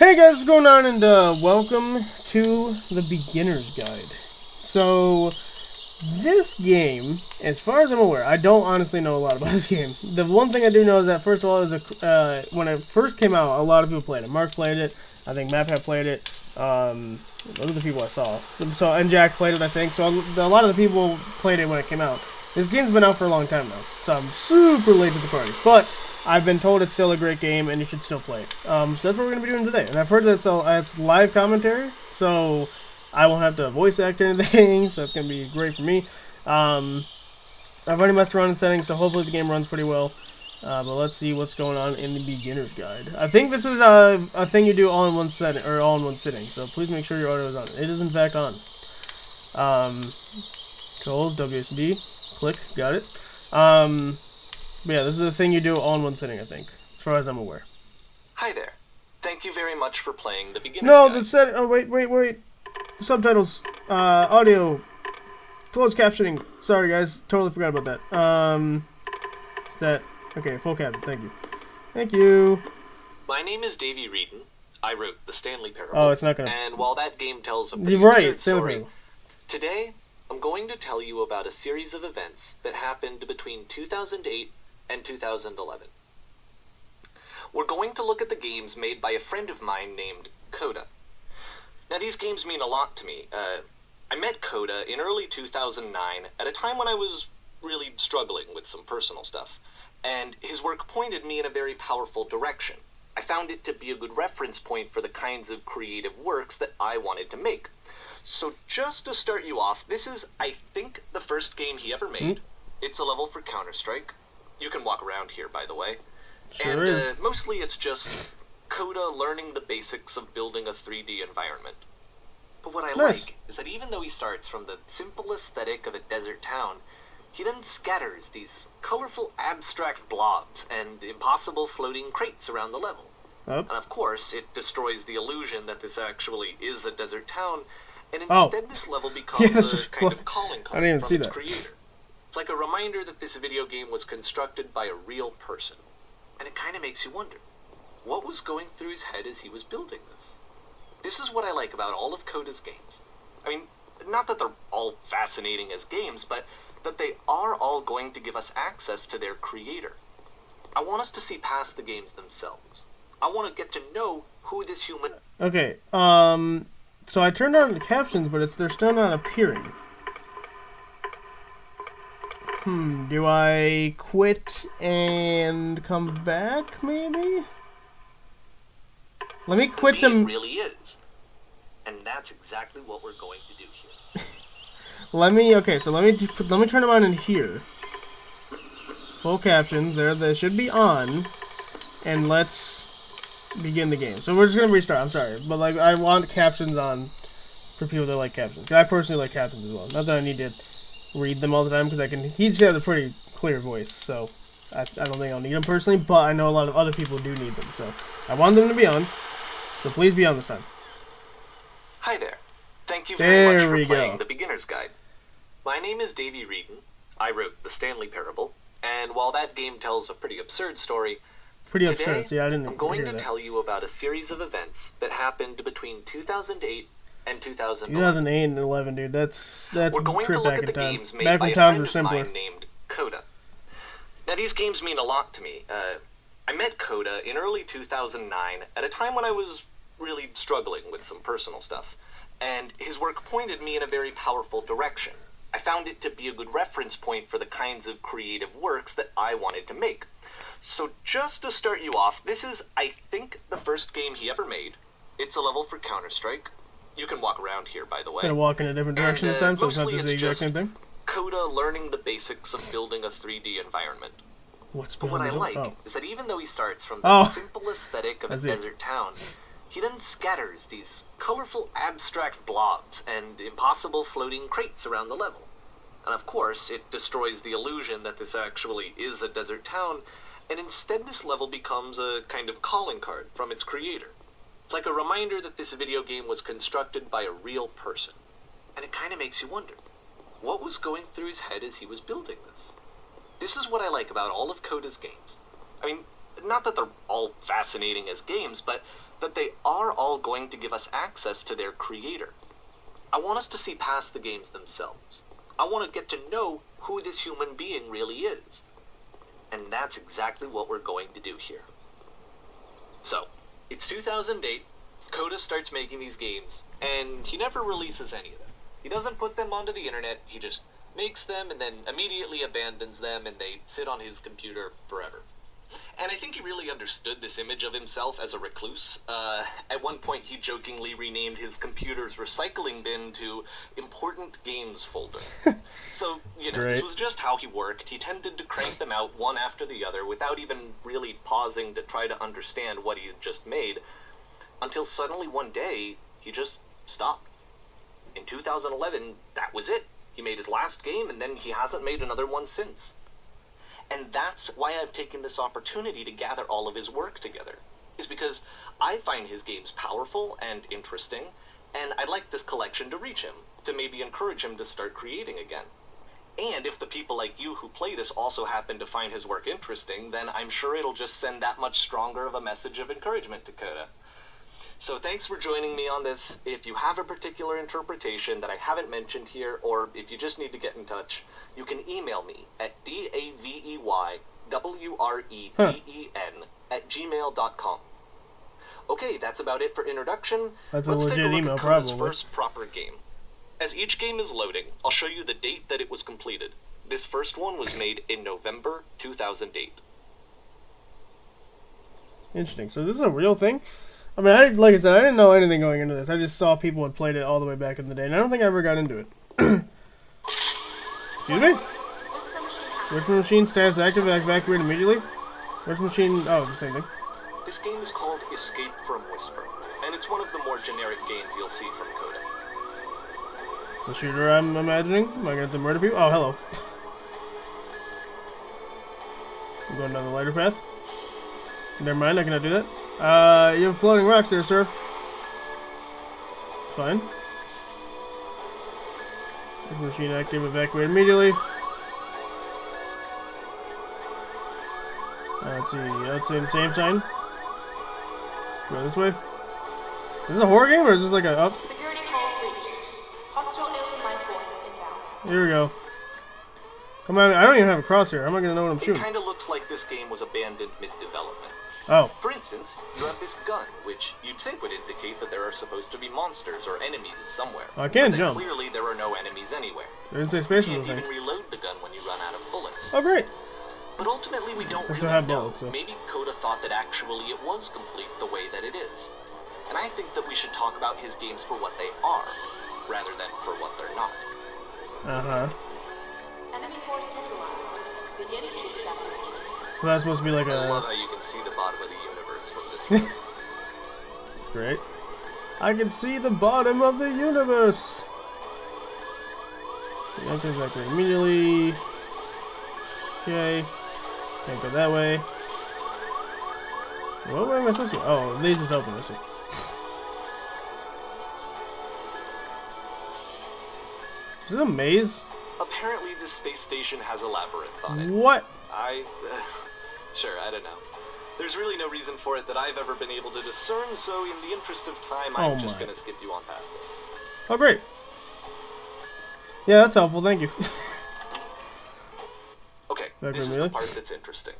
Hey guys, what's going on, and welcome to the Beginner's Guide. So, this game, as far as I'm aware, I don't honestly know a lot about this game. The one thing I do know is that, first of all, when it first came out, a lot of people played it. Mark played it, I think MapHat played it, those are the people I saw. And Jack played it, I think, so a lot of the people played it when it came out. This game's been out for a long time now, so I'm super late to the party, but I've been told it's still a great game and you should still play it. So that's what we're going to be doing today. And I've heard that it's live commentary, so I won't have to voice act or anything, so that's going to be great for me. I've already messed around in settings, so hopefully the game runs pretty well. But let's see what's going on in the Beginner's Guide. I think this is a thing you do all in one setting, or all in one sitting, so please make sure your audio is on. It is in fact on. Controls, WSD, click, got it. But yeah, this is a thing you do all in one sitting, I think, as far as I'm aware. Hi there. Thank you very much for playing the Beginner's Guide. Oh, wait. Subtitles, audio, closed captioning. Sorry, guys, totally forgot about that. Okay, full caption, Thank you. My name is Davey Wreden. I wrote the Stanley Parable. Oh, it's not gonna... And while that game tells a pretty absurd story, Parable. Today I'm going to tell you about a series of events that happened between 2008 and 2011. We're going to look at the games made by a friend of mine named Coda. Now, these games mean a lot to me. I met Coda in early 2009 at a time when I was really struggling with some personal stuff, and his work pointed me in a very powerful direction. I found it to be a good reference point for the kinds of creative works that I wanted to make. So just to start you off, this is, I think, the first game he ever made. It's a level for Counter-Strike. You can walk around here, by the way. Sure is. Mostly it's just Coda learning the basics of building a 3D environment. But what I like is that even though he starts from the simple aesthetic of a desert town, he then scatters these colorful abstract blobs and impossible floating crates around the level. And of course, it destroys the illusion that this actually is a desert town, and instead this level becomes a kind of calling card from its creator. It's like a reminder that this video game was constructed by a real person. And it kind of makes you wonder, what was going through his head as he was building this? This is what I like about all of Coda's games. I mean, not that they're all fascinating as games, but that they are all going to give us access to their creator. I want us to see past the games themselves. I want to get to know who this human... Okay, so I turned on the captions, but they're still not appearing. Do I quit and come back, maybe? Let me quit It really is. And that's exactly what we're going to do here. let me turn them on in here. Full captions, they should be on. And let's begin the game. So we're just gonna restart, I'm sorry. But like, I want captions on for people that like captions. I personally like captions as well. Not that I need to read them all the time, because he's got a pretty clear voice, so I don't think I'll need them personally, but I know a lot of other people do need them, so I want them to be on, so please be on this time. Hi there. Thank you very much for playing the Beginner's Guide. My name is Davey Wreden. I wrote the Stanley Parable, and while that game tells a pretty absurd story, I'm going to tell you about a series of events that happened between 2008 and 2011. 2008 and 11, dude. That's We're going to look at the games made by a friend of mine named Coda. Now, these games mean a lot to me. I met Coda in early 2009 at a time when I was really struggling with some personal stuff, and his work pointed me in a very powerful direction. I found it to be a good reference point for the kinds of creative works that I wanted to make. So just to start you off, this is, I think, the first game he ever made. It's a level for Counter-Strike. You can walk around here, by the way. Gonna walk in a different direction this time, so it's not the exact same thing. Coda learning the basics of building a 3D environment. But what I like is that even though he starts from the simple aesthetic of a desert town, he then scatters these colorful abstract blobs and impossible floating crates around the level. And of course, it destroys the illusion that this actually is a desert town, and instead this level becomes a kind of calling card from its creator. It's like a reminder that this video game was constructed by a real person. And it kind of makes you wonder, what was going through his head as he was building this? This is what I like about all of Coda's games. I mean, not that they're all fascinating as games, but that they are all going to give us access to their creator. I want us to see past the games themselves. I want to get to know who this human being really is. And that's exactly what we're going to do here. So, it's 2008, Coda starts making these games, and he never releases any of them. He doesn't put them onto the internet, he just makes them and then immediately abandons them, and they sit on his computer forever. And I think he really understood this image of himself as a recluse. At one point, he jokingly renamed his computer's recycling bin to Important Games Folder. So, this was just how he worked. He tended to crank them out one after the other without even really pausing to try to understand what he had just made, until suddenly one day, he just stopped. In 2011, that was it. He made his last game, and then he hasn't made another one since. And that's why I've taken this opportunity to gather all of his work together, is because I find his games powerful and interesting, and I'd like this collection to reach him, to maybe encourage him to start creating again. And if the people like you who play this also happen to find his work interesting, then I'm sure it'll just send that much stronger of a message of encouragement to Coda. So thanks for joining me on this. If you have a particular interpretation that I haven't mentioned here, or if you just need to get in touch, you can email me at daveywreden@gmail.com. Okay, that's about it for introduction. That's Let's a legit take a look email, at Coda's probably. first proper game. As each game is loading, I'll show you the date that it was completed. This first one was made in November 2008. Interesting. So this is a real thing? I mean, like I said, I didn't know anything going into this. I just saw people had played it all the way back in the day, and I don't think I ever got into it. Excuse me? Whisper machine status active, evacuate immediately. Whisper machine, oh, the same thing. This game is called Escape from Whisper, and it's one of the more generic games you'll see from Coda. It's a shooter, I'm imagining. Am I gonna have to murder people? Oh, hello. I'm going down the lighter path. Never mind, I cannot do that. You have floating rocks there, sir. Fine. Machine active, evacuate immediately. Let's see, I'd say the same sign. Go this way. Is this a horror game or is this like a up? Security call breached. Hostile alien life form inbound. Here we go. Come on, I don't even have a crosshair. How am I gonna know what I'm shooting? It kind of looks like this game was abandoned mid-development. Oh. For instance, you have this gun, which you'd think would indicate that there are supposed to be monsters or enemies somewhere. I can jump. Clearly, there are no enemies anywhere. They didn't say space You or can't anything. even reload the gun when you run out of bullets. Oh, great. But ultimately, we don't I still really have know. bullets, so. Maybe Coda thought that actually it was complete the way that it is. And I think that we should talk about his games for what they are, rather than for what they're not. Uh-huh. Enemy force neutralized. Begin ship evacuation. So that's supposed to be like I love a... how you can see the bottom of the universe from this room. It's great. I can see the bottom of the universe. Okay, evacuate immediately. Okay. Can't go that way. What way am I supposed to go? Oh, these just open this. Is this a maze? Apparently, this space station has a labyrinth on it. What? Sure, I don't know. There's really no reason for it that I've ever been able to discern, so in the interest of time, I'm just gonna skip you on past it. Oh, great. Yeah, that's helpful, thank you. Okay, this is the part that's interesting.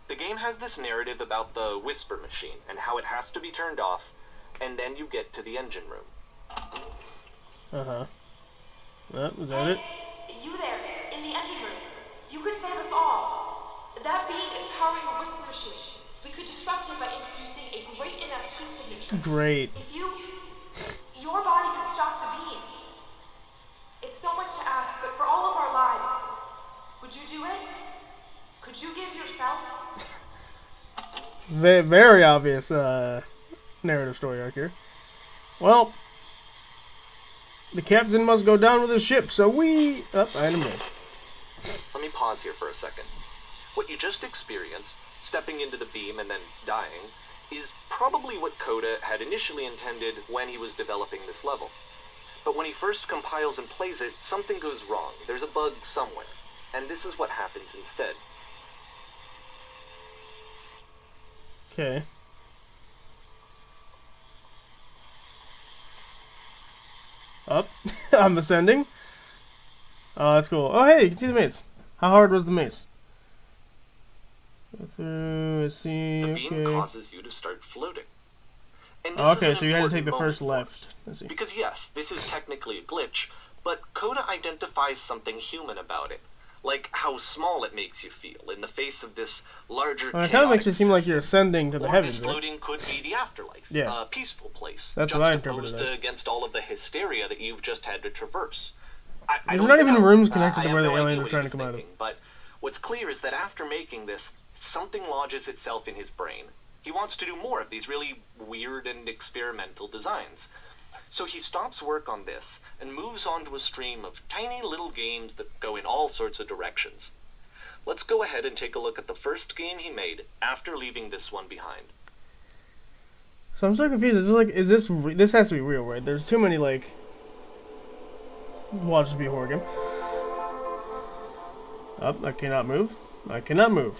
The game has this narrative about the Whisper machine, and how it has to be turned off, and then you get to the engine room. Uh-huh. Is that it? You there, in the engine room. You could save us all. That being is powering a Whisper machine. We could disrupt it by introducing a great enough heat signature. Great. If your body could stop the beam. It's so much to ask, but for all of our lives, would you do it? Could you give yourself? Very obvious narrative story arc here. Well, the captain must go down with his ship, so we... Oh, item dead. Let me pause here for a second. What you just experienced, stepping into the beam and then dying, is probably what Coda had initially intended when he was developing this level. But when he first compiles and plays it, something goes wrong. There's a bug somewhere. And this is what happens instead. Okay. Up. I'm ascending. Oh, that's cool. Oh, hey, you can see the maze. How hard was the maze? Let's see. The beam causes you to start floating. And this okay, is so an you had to take important the first moment left. Let's see. because yes, this is technically a glitch, but Coda identifies something human about it. Like how small it makes you feel in the face of this larger Well, it kind of makes it seem like you're ascending to the or heavens, this right? floating could be the afterlife, Yeah. a peaceful place, That's what I interpreted juxtaposed as. against all of the hysteria that you've just had to traverse. I There's don't not even know. rooms connected to I where have the no aliens idea are what trying he to was come out of. thinking, but what's clear is that after making this, something lodges itself in his brain. He wants to do more of these really weird and experimental designs. So he stops work on this and moves on to a stream of tiny little games that go in all sorts of directions. Let's go ahead and take a look at the first game he made after leaving this one behind. So I'm so confused. Is this this has to be real, right? There's too many like. Watch this be a horror game. Up, I cannot move. I cannot move.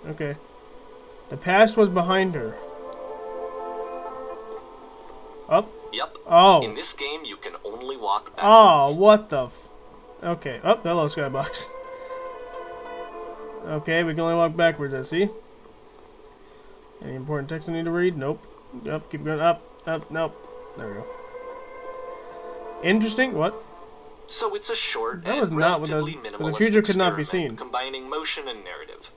Okay. The past was behind her. Up. Yep. Oh. In this game, you can only walk Oh, backwards. what the okay. Oh, hello, Skybox. Okay, we can only walk backwards, I see. Any important text I need to read? Nope. Yep, keep going up, nope. There we go. Interesting, what? So it's a short That was and not what relatively the minimalist future could not be experiment seen. combining motion and narrative.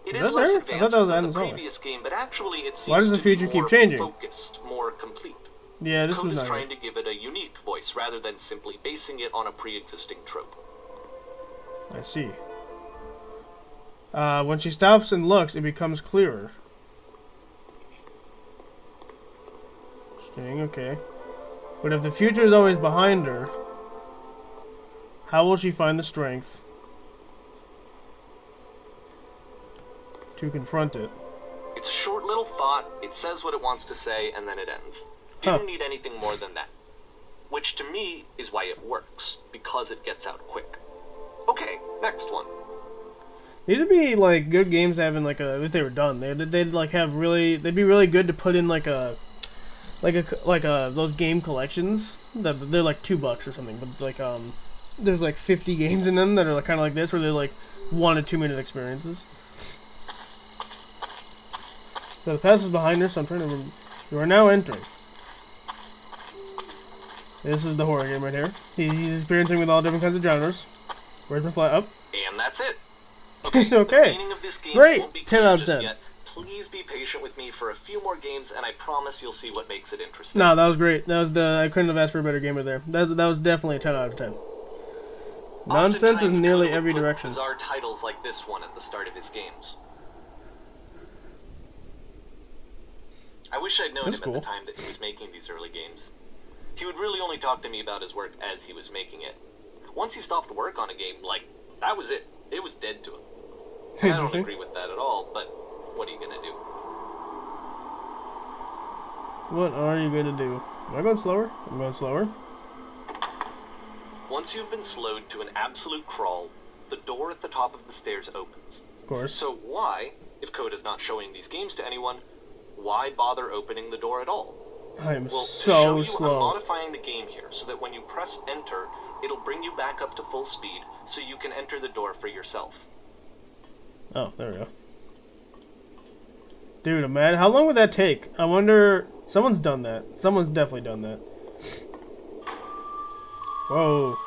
It Is is that less there? I thought advanced that was than the the zone. previous game, but actually it seems Why does the to be future keep more changing? focused, more complete. Yeah, this Code was is not trying right. to give it a unique voice rather than simply basing it on a pre-existing trope. I see. When she stops and looks, it becomes clearer. Interesting, okay. But if the future is always behind her, how will she find the strength to confront it? It's a short little thought, it says what it wants to say, and then it ends. Didn't need anything more than that. Which to me is why it works, because it gets out quick. Okay, next one. These would be like good games to have in like a if they were done. They'd like have really they'd be really good to put in like those game collections that they're like $2 or something, but like there's like 50 games in them that are like, kind of like this, where they're like 1 to 2 minute experiences. So the past is behind us. So I'm trying to remember. You are now entering. This is the horror game right here. He's experiencing with all different kinds of genres. Where's the fly up? And that's it. It's The okay. meaning of this game Great. won't be 10 clear out of just 10. yet. Please be patient with me for a few more games, and I promise you'll see what makes it interesting. No, that was great. I couldn't have asked for a better game right there. That was definitely a 10 out of 10. Nonsense is Oftentimes, nearly Coda would every put direction. bizarre titles like this one at the start of his games. I wish I'd known That's him cool. at the time that he was making these early games. He would really only talk to me about his work as he was making it. Once he stopped work on a game, like, that was it. It was dead to him. I don't Interesting. agree with that at all, but what are you gonna do? What are you gonna do? Am I going slower? I'm going slower. Once you've been slowed to an absolute crawl, the door at the top of the stairs opens. Of course. So why, if Coda's not showing these games to anyone, why bother opening the door at all? I am Well, so to show you, I'm slow. modifying the game here so that when you press enter, it'll bring you back up to full speed so you can enter the door for yourself. Oh, there we go. Dude, I'm mad. How long would that take? I wonder. Someone's done that. Someone's definitely done that. Whoa.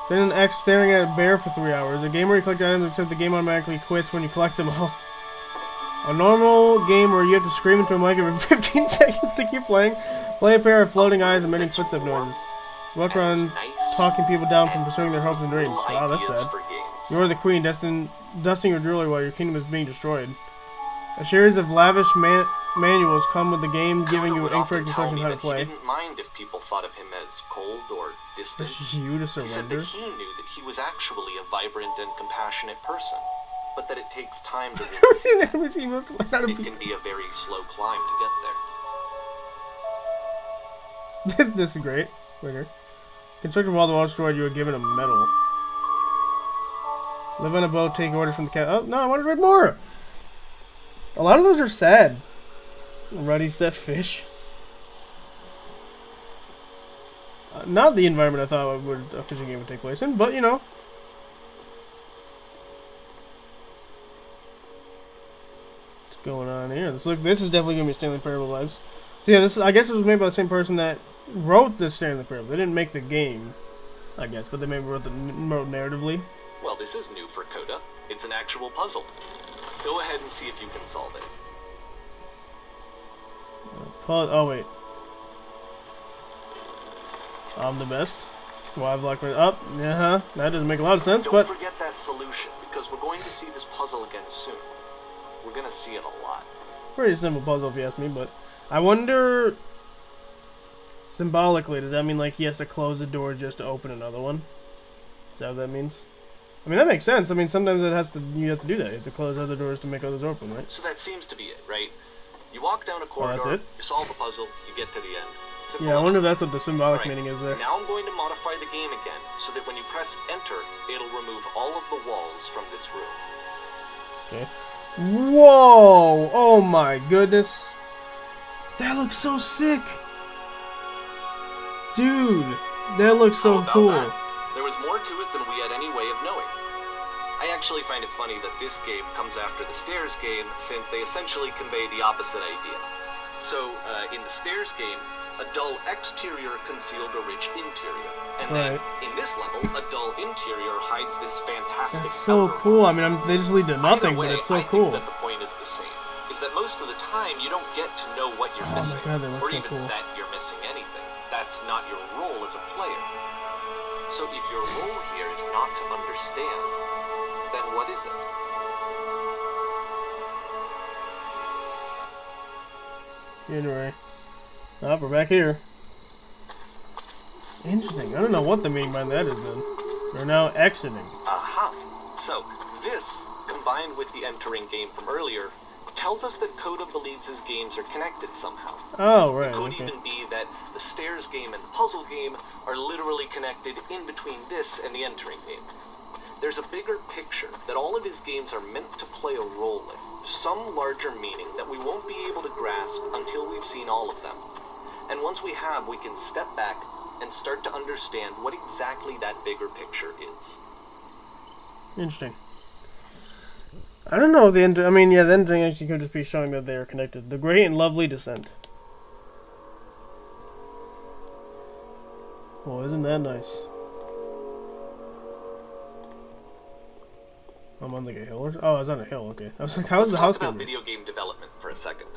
Sitting an X staring at a bear for 3 hours. A game where you collect items except the game automatically quits when you collect them all. A normal game where you have to scream into a mic every 15 seconds to keep playing. Play a pair of floating eyes emitting footstep noises. Walk around talking people down from pursuing their hopes and dreams. Wow, that's sad. You are the queen, dusting your jewelry while your kingdom is being destroyed. A series of lavish manuals come with the game, giving you incorrect instructions how to play. He didn't mind if people thought of him as cold or distant. This is you to He said surrender. that he knew that he was actually a vibrant and compassionate person, but that it takes time to really see that. Never seen most learn how to It be. can be a very slow climb to get there. This is great. Right here. Constructed while the wall destroyed, you are given a medal. Live on a boat, take orders from the cat. Oh, no, I want to read more! A lot of those are sad. Ready, set, fish. not the environment I thought a fishing game would take place in, but you know. What's going on here? This is definitely gonna be Stanley Parable vibes. So yeah, I guess this was made by the same person that wrote this Stanley Parable. They didn't make the game, I guess, but they maybe wrote narratively. Well, this is new for Coda. It's an actual puzzle. Go ahead and see if you can solve it. Oh wait. I'm the best. Well, I've locked my up. That doesn't make a lot of sense, Don't forget that solution, because we're going to see this puzzle again soon. We're gonna see it a lot. Pretty simple puzzle if you ask me, but I wonder, symbolically, does that mean like he has to close the door just to open another one? Is that what that means? I mean, that makes sense. I mean, sometimes you have to do that. You have to close other doors to make others open, right? So that seems to be it, right? You walk down a corridor, you solve the puzzle, you get to the end. Simple yeah, I wonder if enough. that's what the symbolic meaning is there. Now I'm going to modify the game again, so that when you press enter, it'll remove all of the walls from this room. Okay. Whoa! Oh my goodness. That looks so sick! Dude, that looks so cool. There was more to it than we had any way of knowing. I actually find it funny that this game comes after the Stairs game, since they essentially convey the opposite idea. So, in the Stairs game, a dull exterior concealed a rich interior. And then, in this level, a dull interior hides this fantastic That's so cool. I mean, they just lead to nothing, way, but it's so I cool. think that the point is the same. Is that most of the time, you don't get to know what you're missing. My God, that looks or so even cool. that you're missing anything. That's not your role as a player. So if your role here is not to understand, then what is it? Anyway. Oh, we're back here. Interesting. I don't know what the meaning behind that is then. We're now exiting. Aha! So, this, combined with the entering game from earlier, tells us that Coda believes his games are connected somehow. Oh, right. It could even be that the Stairs game and the puzzle game are literally connected in between this and the entering game. There's a bigger picture that all of his games are meant to play a role in. Some larger meaning that we won't be able to grasp until we've seen all of them. And once we have, we can step back and start to understand what exactly that bigger picture is. Interesting. I don't know, the ending actually could just be showing that they are connected. The Great and Lovely Descent. Well, isn't that nice? I'm on like a hill or... Oh, I was on a hill, okay. I was like, how's the house going? Let's talk about video game development for a second.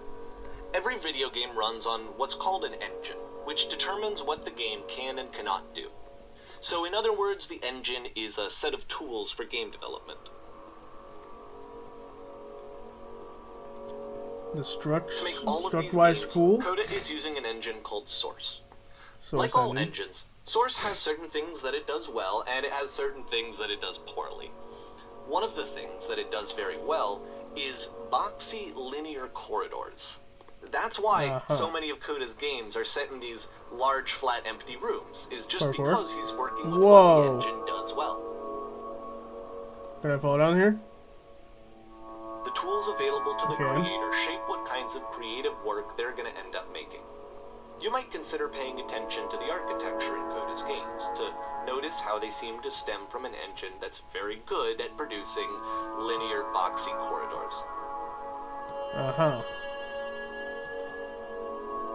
Every video game runs on what's called an engine, which determines what the game can and cannot do. So in other words, the engine is a set of tools for game development. The To make all of these struct-wise games, cool? Coda is using an engine called Source. Source Like all engine. engines, Source has certain things that it does well, and it has certain things that it does poorly. One of the things that it does very well is boxy linear corridors. That's why so many of Coda's games are set in these large, flat, empty rooms, is just because he's working with what the engine does well. Can I fall down here? The tools available to the creator shape what kinds of creative work they're going to end up making. You might consider paying attention to the architecture in Coda's games, to notice how they seem to stem from an engine that's very good at producing linear, boxy corridors. Uh-huh.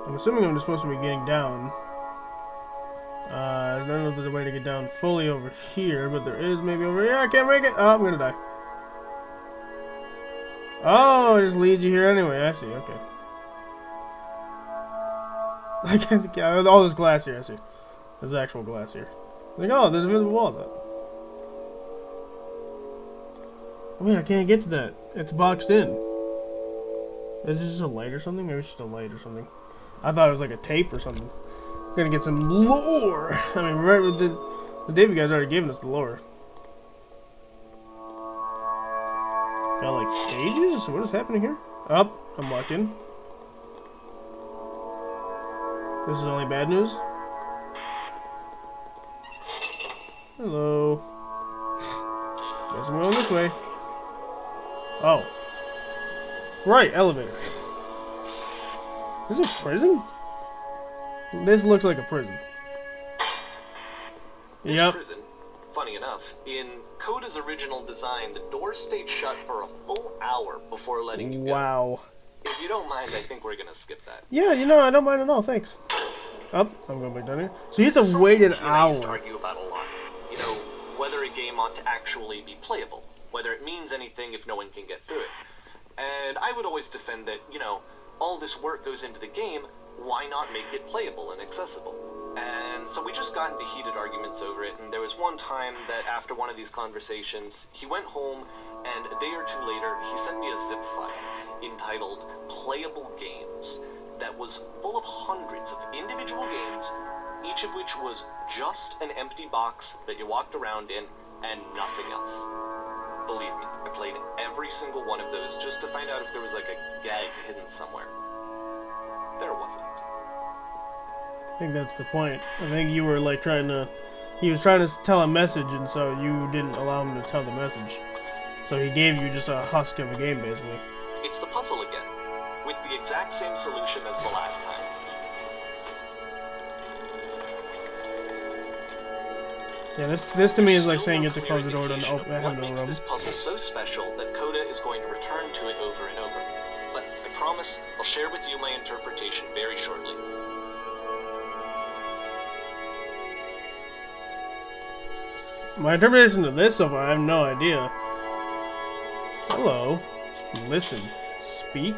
I'm assuming I'm just supposed to be getting down. I don't know if there's a way to get down fully over here, but there is maybe over here. I can't make it. Oh, I'm gonna die. Oh, it just leads you here anyway. I see. Okay. I can't. All this glass here. I see. There's actual glass here. Like, oh, there's invisible walls up. I mean, I can't get to that. It's boxed in. Is this just a light or something? Maybe it's just a light or something. I thought it was like a tape or something. Gonna get some lore. I mean, right with the Davey guys already given us the lore. Got like cages? What is happening here? Up, I'm locked in. This is only bad news. Hello. Guess I'm going this way. Oh. Right, elevator. Is it a prison? This looks like a prison. This prison, funny enough, in Coda's original design, the door stayed shut for a full hour before letting you go. Wow. If you don't mind, I think we're gonna skip that. Yeah, I don't mind at all, thanks. I'm going back down here. So you have to wait an hour. I used to argue about a lot. Whether a game ought to actually be playable. Whether it means anything if no one can get through it. And I would always defend that, all this work goes into the game, why not make it playable and accessible? And so we just got into heated arguments over it, and there was one time that after one of these conversations, he went home, and a day or two later, he sent me a zip file entitled Playable Games that was full of hundreds of individual games, each of which was just an empty box that you walked around in and nothing else. Believe me, I played every single one of those just to find out if there was like a gag hidden somewhere. There wasn't. I think that's the point. I think you were he was trying to tell a message, and so you didn't allow him to tell the message. So he gave you just a husk of a game, basically. It's the puzzle again, with the exact same solution as the last time. Yeah, this to me is like saying you have to close the door to open what the makes room. this puzzle so special that Coda is going to return to it over and over. But I promise I'll share with you my interpretation very shortly. My interpretation of this so far, I have no idea. Hello. Listen. Speak.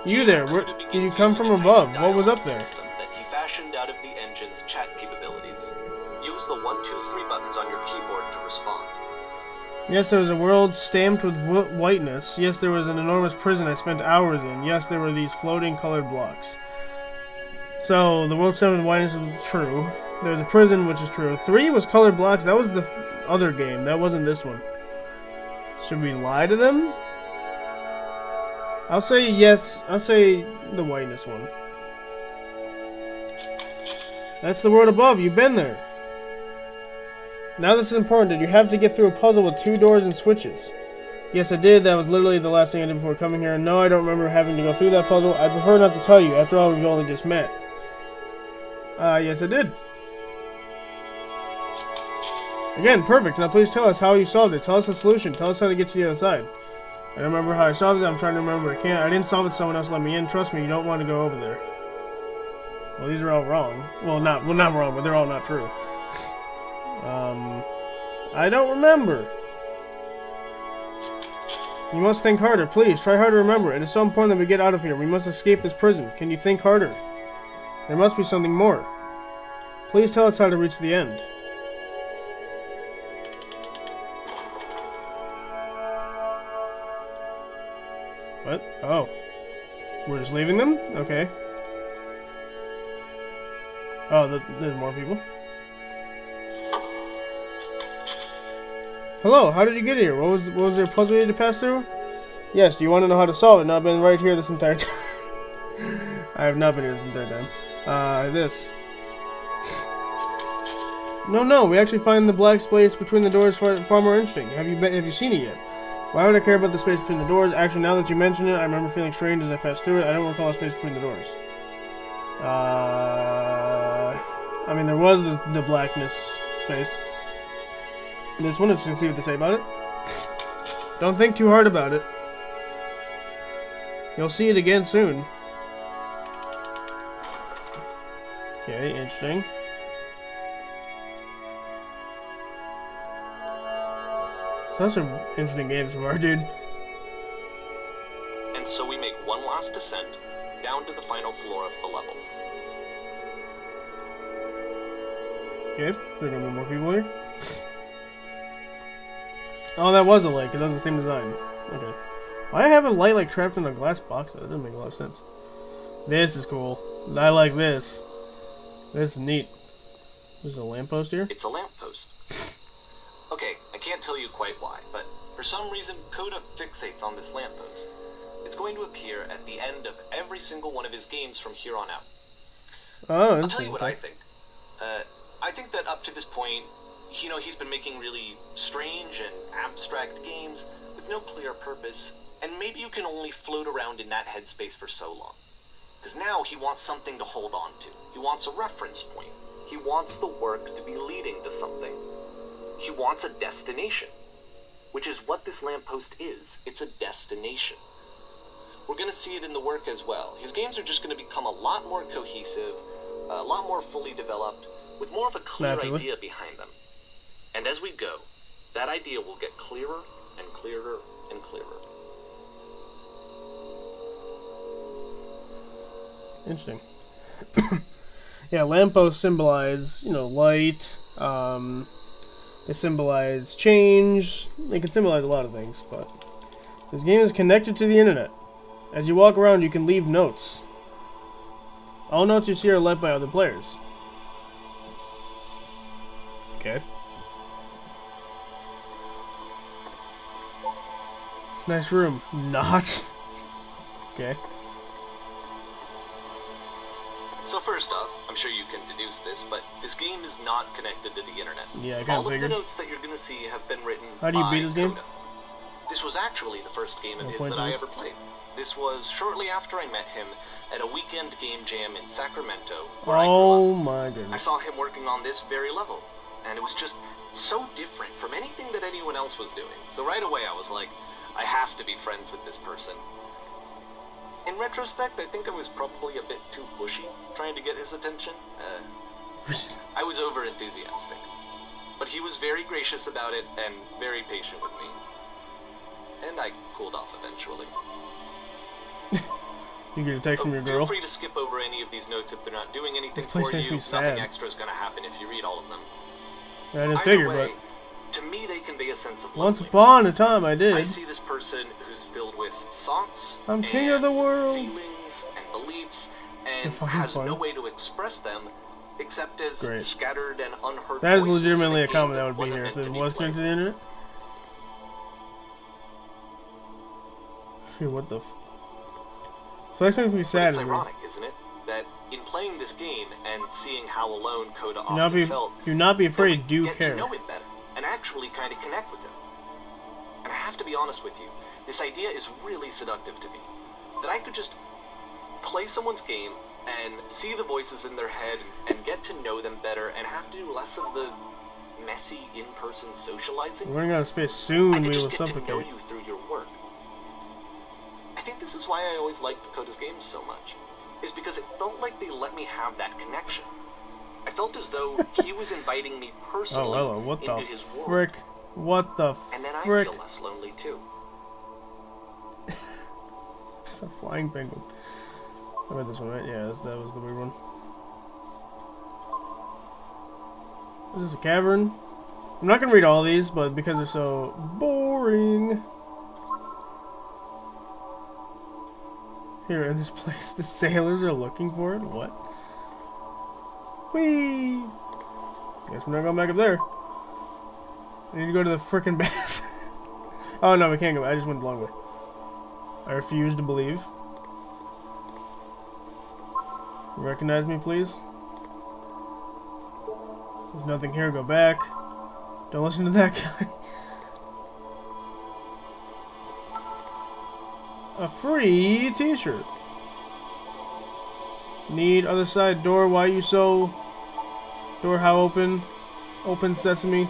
You there, did you come from above? What was up there? That he fashioned out of the engine's chat capabilities. Use the 1, 2, 3 buttons on your keyboard to respond. Yes, there was a world stamped with whiteness. Yes, there was an enormous prison I spent hours in. Yes, there were these floating colored blocks. So, the world stamped with whiteness is true. There was a prison, which is true. 3 was colored blocks. That was the other game. That wasn't this one. Should we lie to them? I'll say yes. I'll say the whiteness one. That's the world above. You've been there. Now this is important. Did you have to get through a puzzle with 2 doors and switches? Yes, I did. That was literally the last thing I did before coming here. No, I don't remember having to go through that puzzle. I prefer not to tell you. After all, we've only just met. Yes, I did. Again, perfect. Now please tell us how you solved it. Tell us the solution. Tell us how to get to the other side. I don't remember how I solved it. I'm trying to remember. I can't. I didn't solve it. Someone else let me in. Trust me, you don't want to go over there. Well, these are all wrong. Well, not wrong, but they're all not true. I don't remember. You must think harder. Please, try harder to remember. It is so important that we get out of here. We must escape this prison. Can you think harder? There must be something more. Please tell us how to reach the end. What? Oh. We're just leaving them? Okay. Oh, there's more people. Hello, how did you get here? What was there a puzzle you had to pass through? Yes, do you want to know how to solve it? No, I've been right here this entire time. I have not been here this entire time. This. No, we actually find the black space between the doors far more interesting. Have you seen it yet? Why would I care about the space between the doors? Actually, now that you mention it, I remember feeling strange as I passed through it. I don't recall a space between the doors. I mean, there was the blackness space. This one, let's just see what they say about it. Don't think too hard about it. You'll see it again soon. Okay, interesting. Such an interesting game so far, dude. And so we make one last descent down to the final floor of the level. Okay, there are gonna be more people here. Oh, that was a lake. It does the same design. Okay. Why have a light like trapped in a glass box? That doesn't make a lot of sense. This is cool. I like this. This is neat. There's a lamppost here. It's a lamppost. Okay, I can't tell you quite why, but for some reason, Coda fixates on this lamppost. It's going to appear at the end of every single one of his games from here on out. Oh, I'll tell you what I think. I think that up to this point, he's been making really strange and abstract games with no clear purpose, and maybe you can only float around in that headspace for so long. Because now he wants something to hold on to. He wants a reference point. He wants the work to be leading to something. He wants a destination, which is what this lamppost is. It's a destination. We're going to see it in the work as well. His games are just going to become a lot more cohesive, a lot more fully developed, with more of a clear idea behind them. And as we go, that idea will get clearer and clearer and clearer. Interesting. Yeah, lampposts symbolize, light. They symbolize change. They can symbolize a lot of things, but this game is connected to the internet. As you walk around, you can leave notes. All notes you see are left by other players. Okay. Nice room. Not. Okay. So first off, I'm sure you can deduce this, but this game is not connected to the internet. Yeah, I kind All of figured. of the notes that you're going to see have been written How do you by beat this game? Coda. This was actually the first game of his that I ever played. This was shortly after I met him at a weekend game jam in Sacramento, where I grew up. My goodness. I saw him working on this very level, and it was just so different from anything that anyone else was doing. So right away I was like, I have to be friends with this person. In retrospect, I think I was probably a bit too pushy, trying to get his attention. I was over-enthusiastic. But he was very gracious about it, and very patient with me. And I cooled off eventually. You get a text from your girl? Feel free to skip over any of these notes if they're not doing anything This place for makes you. me sad. Nothing extra is going to happen if you read all of them. I didn't Either figure, way, but to me they convey a sense of once loneliness. upon a time I did. I see this person who's filled with thoughts, I'm king of the world. feelings, and beliefs, and If I'm has fine. no way to express them except as Great. scattered and unheard That is voices in legitimately a game comment that would be wasn't here if meant it to be was played. connected to the internet. Dude, what the f... This place makes me But sad. it's Is ironic, isn't it? That in playing this game and seeing how alone Coda Do not often be, felt, do not be that afraid, we do get care. to know him better and actually kind of connect with him. And I have to be honest with you, this idea is really seductive to me. That I could just play someone's game and see the voices in their head and get to know them better and have to do less of the messy in-person socializing. We're running out of space I soon. could We will just get to know suffocate. you through your work. I think this is why I always liked Coda's games so much, is because it felt like they let me have that connection. I felt as though he was inviting me personally Oh, hello. What the into his world. frick? What the And then I frick? feel less lonely too. It's a flying penguin. I read this one, right? Yeah, that was the weird one. Is this a cavern? I'm not gonna read all these, but because they're so boring. Here in this place, the sailors are looking for it. What? Whee! Guess we're not going back up there. I need to go to the frickin' bath. Oh no, we can't go. I just went the long way. I refuse to believe. Recognize me, please. There's nothing here. Go back. Don't listen to that guy. A free t-shirt. Need other side door. Why you so... Door how open? Open sesame.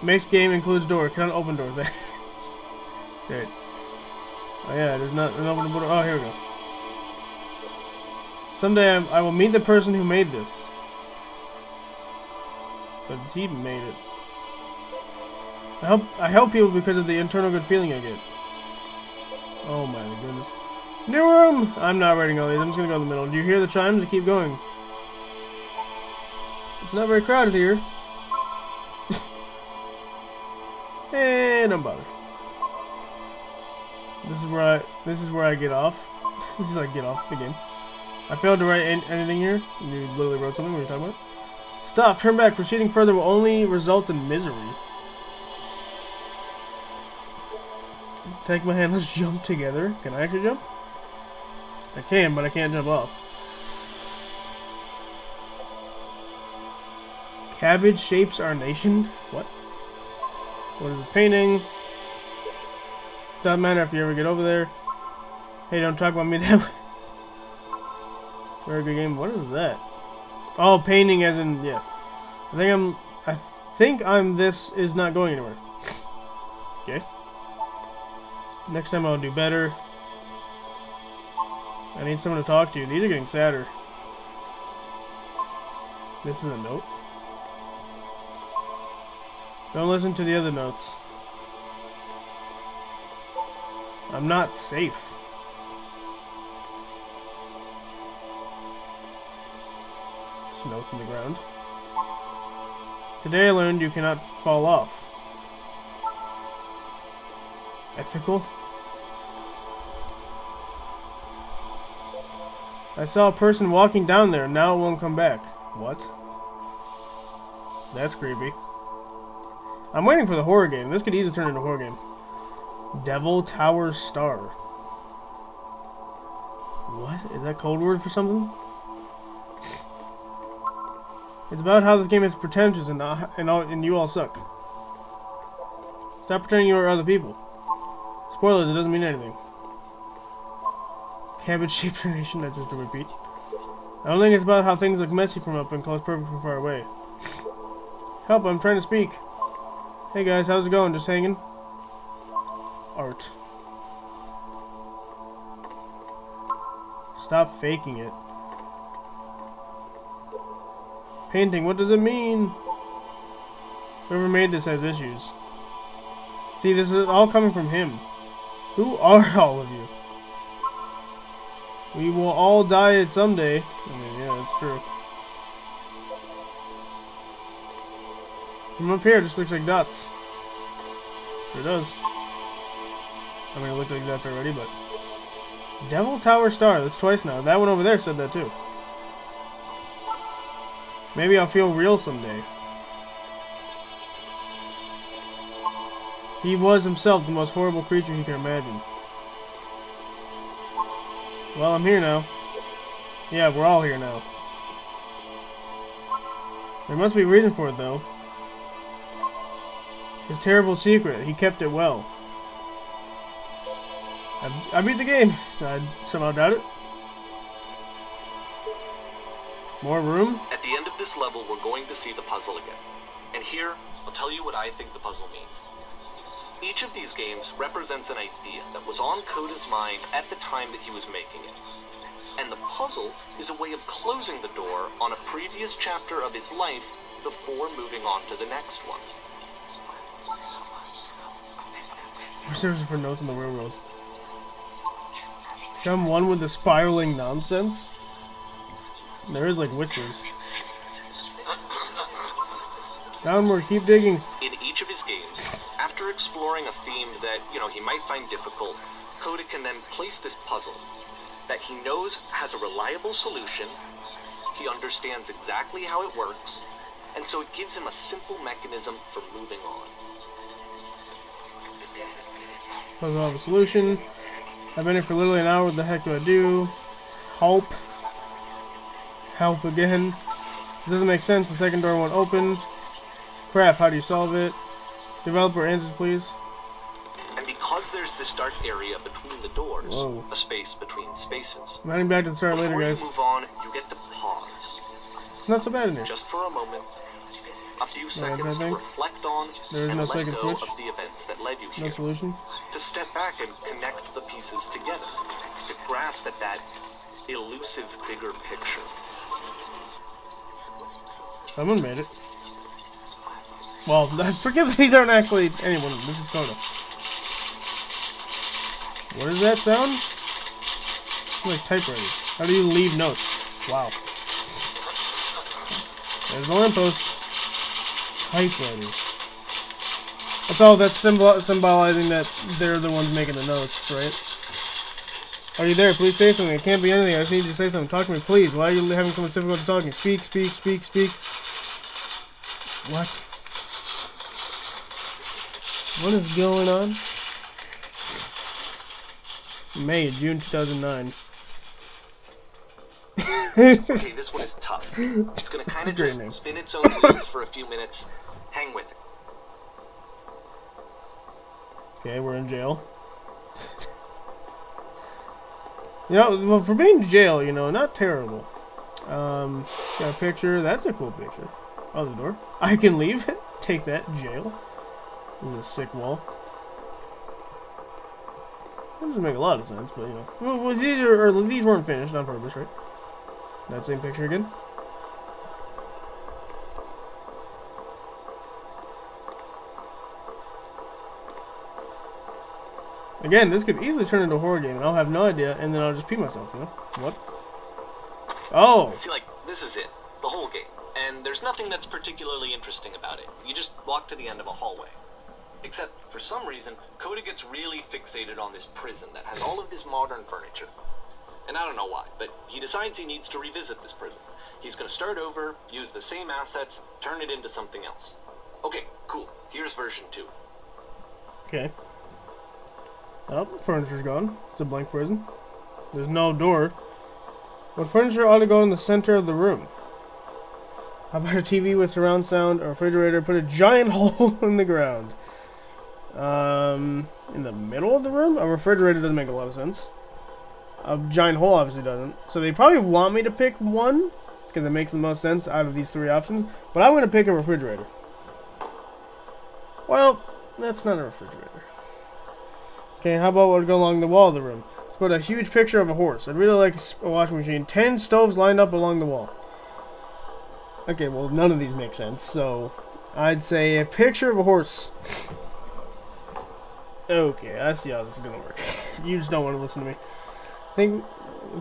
Makes game includes door. Cannot open door. Great. Oh yeah, there's not an open door. Oh, here we go. Someday I will meet the person who made this. But he made it. I help people because of the internal good feeling I get. Oh my goodness. New room! I'm not writing all these. I'm just gonna go in the middle. Do you hear the chimes? They keep going. It's not very crowded here. And don't bother. This is where I get off. This is like get off the game. I failed to write anything here. You literally wrote something. What are you talking about? Stop. Turn back. Proceeding further will only result in misery. Take my hand. Let's jump together. Can I actually jump? I can, but I can't jump off. Cabbage shapes our nation. What? What is this painting? Doesn't matter if you ever get over there. Hey, don't talk about me that way. Very good game. What is that? Oh, painting as in, yeah. I think this is not going anywhere. Okay. Next time I'll do better. I need someone to talk to. These are getting sadder. This is a note. Don't listen to the other notes. I'm not safe. There's notes on the ground. Today I learned you cannot fall off. Ethical? I saw a person walking down there, now it won't come back. What? That's creepy. I'm waiting for the horror game. This could easily turn into a horror game. Devil Tower Star. What? Is that code word for something? It's about how this game is pretentious and you all suck. Stop pretending you are other people. Spoilers, it doesn't mean anything. Cabbage-shaped nation, that's just a repeat. I don't think it's about how things look messy from up and close perfect from far away. Help, I'm trying to speak. Hey guys, how's it going? Just hanging? Art. Stop faking it. Painting, what does it mean? Whoever made this has issues. See, this is all coming from him. Who are all of you? We will all die someday. I mean, yeah, that's true. From up here, this looks like dots. Sure does. I mean, it looked like dots already, but... Devil Tower Star, that's twice now. That one over there said that too. Maybe I'll feel real someday. He was himself the most horrible creature he could imagine. Well, I'm here now. Yeah, we're all here now. There must be a reason for it, though. His terrible secret. He kept it well. I beat the game. I somehow doubt it. More room? At the end of this level, we're going to see the puzzle again. And here, I'll tell you what I think the puzzle means. Each of these games represents an idea that was on Coda's mind at the time that he was making it. And the puzzle is a way of closing the door on a previous chapter of his life before moving on to the next one. We're searching for notes on the railroad. Come one with the spiraling nonsense? There is like whispers. Downward, keep digging. In each of his games, after exploring a theme that, he might find difficult, Coda can then place this puzzle that he knows has a reliable solution, he understands exactly how it works, and so it gives him a simple mechanism for moving on. Puzzle have a solution. I've been here for literally an hour. What the heck do I do? Help. Help again. This doesn't make sense. The second door won't open. Crap, how do you solve it? Developer answers, please. And because there's this dark area between the doors, Whoa. a space between spaces. I'm heading back to the start later, guys. Before you move on, you get to pause. It's not so bad in here. Just for a moment. A few seconds to reflect on there is and no let second go switch. of the events that led you No here. solution. To step back and connect the pieces together. To grasp at that elusive bigger picture. Someone made it. Well, I forget that these aren't actually anyone. This is Coda. What is that sound? It's like typewriters. How do you leave notes? Wow. There's the lamppost. Typewriters. That's all. That's symbolizing that they're the ones making the notes, right? Are you there? Please say something. It can't be anything. I just need you to say something. Talk to me, please. Why are you having so much difficulty talking? Speak, speak, speak, speak. What? What is going on? May, June 2009. Okay, this one is tough. It's gonna kind of just spin its own wheels for a few minutes. Hang with it. Okay, we're in jail. Well, for being in jail, not terrible. Got a picture. That's a cool picture. Oh, the door. I can leave. Take that, jail. This is a sick wall. That doesn't make a lot of sense, but you know. Well, these weren't finished on purpose, right? That same picture again. Again, this could easily turn into a horror game, and I'll have no idea, and then I'll just pee myself, you know? What? Oh! See, like, this is it. The whole game. And there's nothing that's particularly interesting about it. You just walk to the end of a hallway. Except, for some reason, Coda gets really fixated on this prison that has all of this modern furniture. And I don't know why, but he decides he needs to revisit this prison. He's gonna start over, use the same assets, turn it into something else. Okay, cool. Here's version 2. Okay. Oh, furniture's gone. It's a blank prison. There's no door. What furniture ought to go in the center of the room? How about a TV with surround sound, a refrigerator? Put a giant hole in the ground. In the middle of the room? A refrigerator doesn't make a lot of sense. A giant hole obviously doesn't. So they probably want me to pick one, because it makes the most sense out of these 3 options. But I'm going to pick a refrigerator. Well, that's not a refrigerator. Okay, how about what would go along the wall of the room? Let's put a huge picture of a horse. I'd really like a washing machine. 10 stoves lined up along the wall. Okay, well, none of these make sense, so I'd say a picture of a horse. Okay, I see how this is going to work. You just don't want to listen to me. I think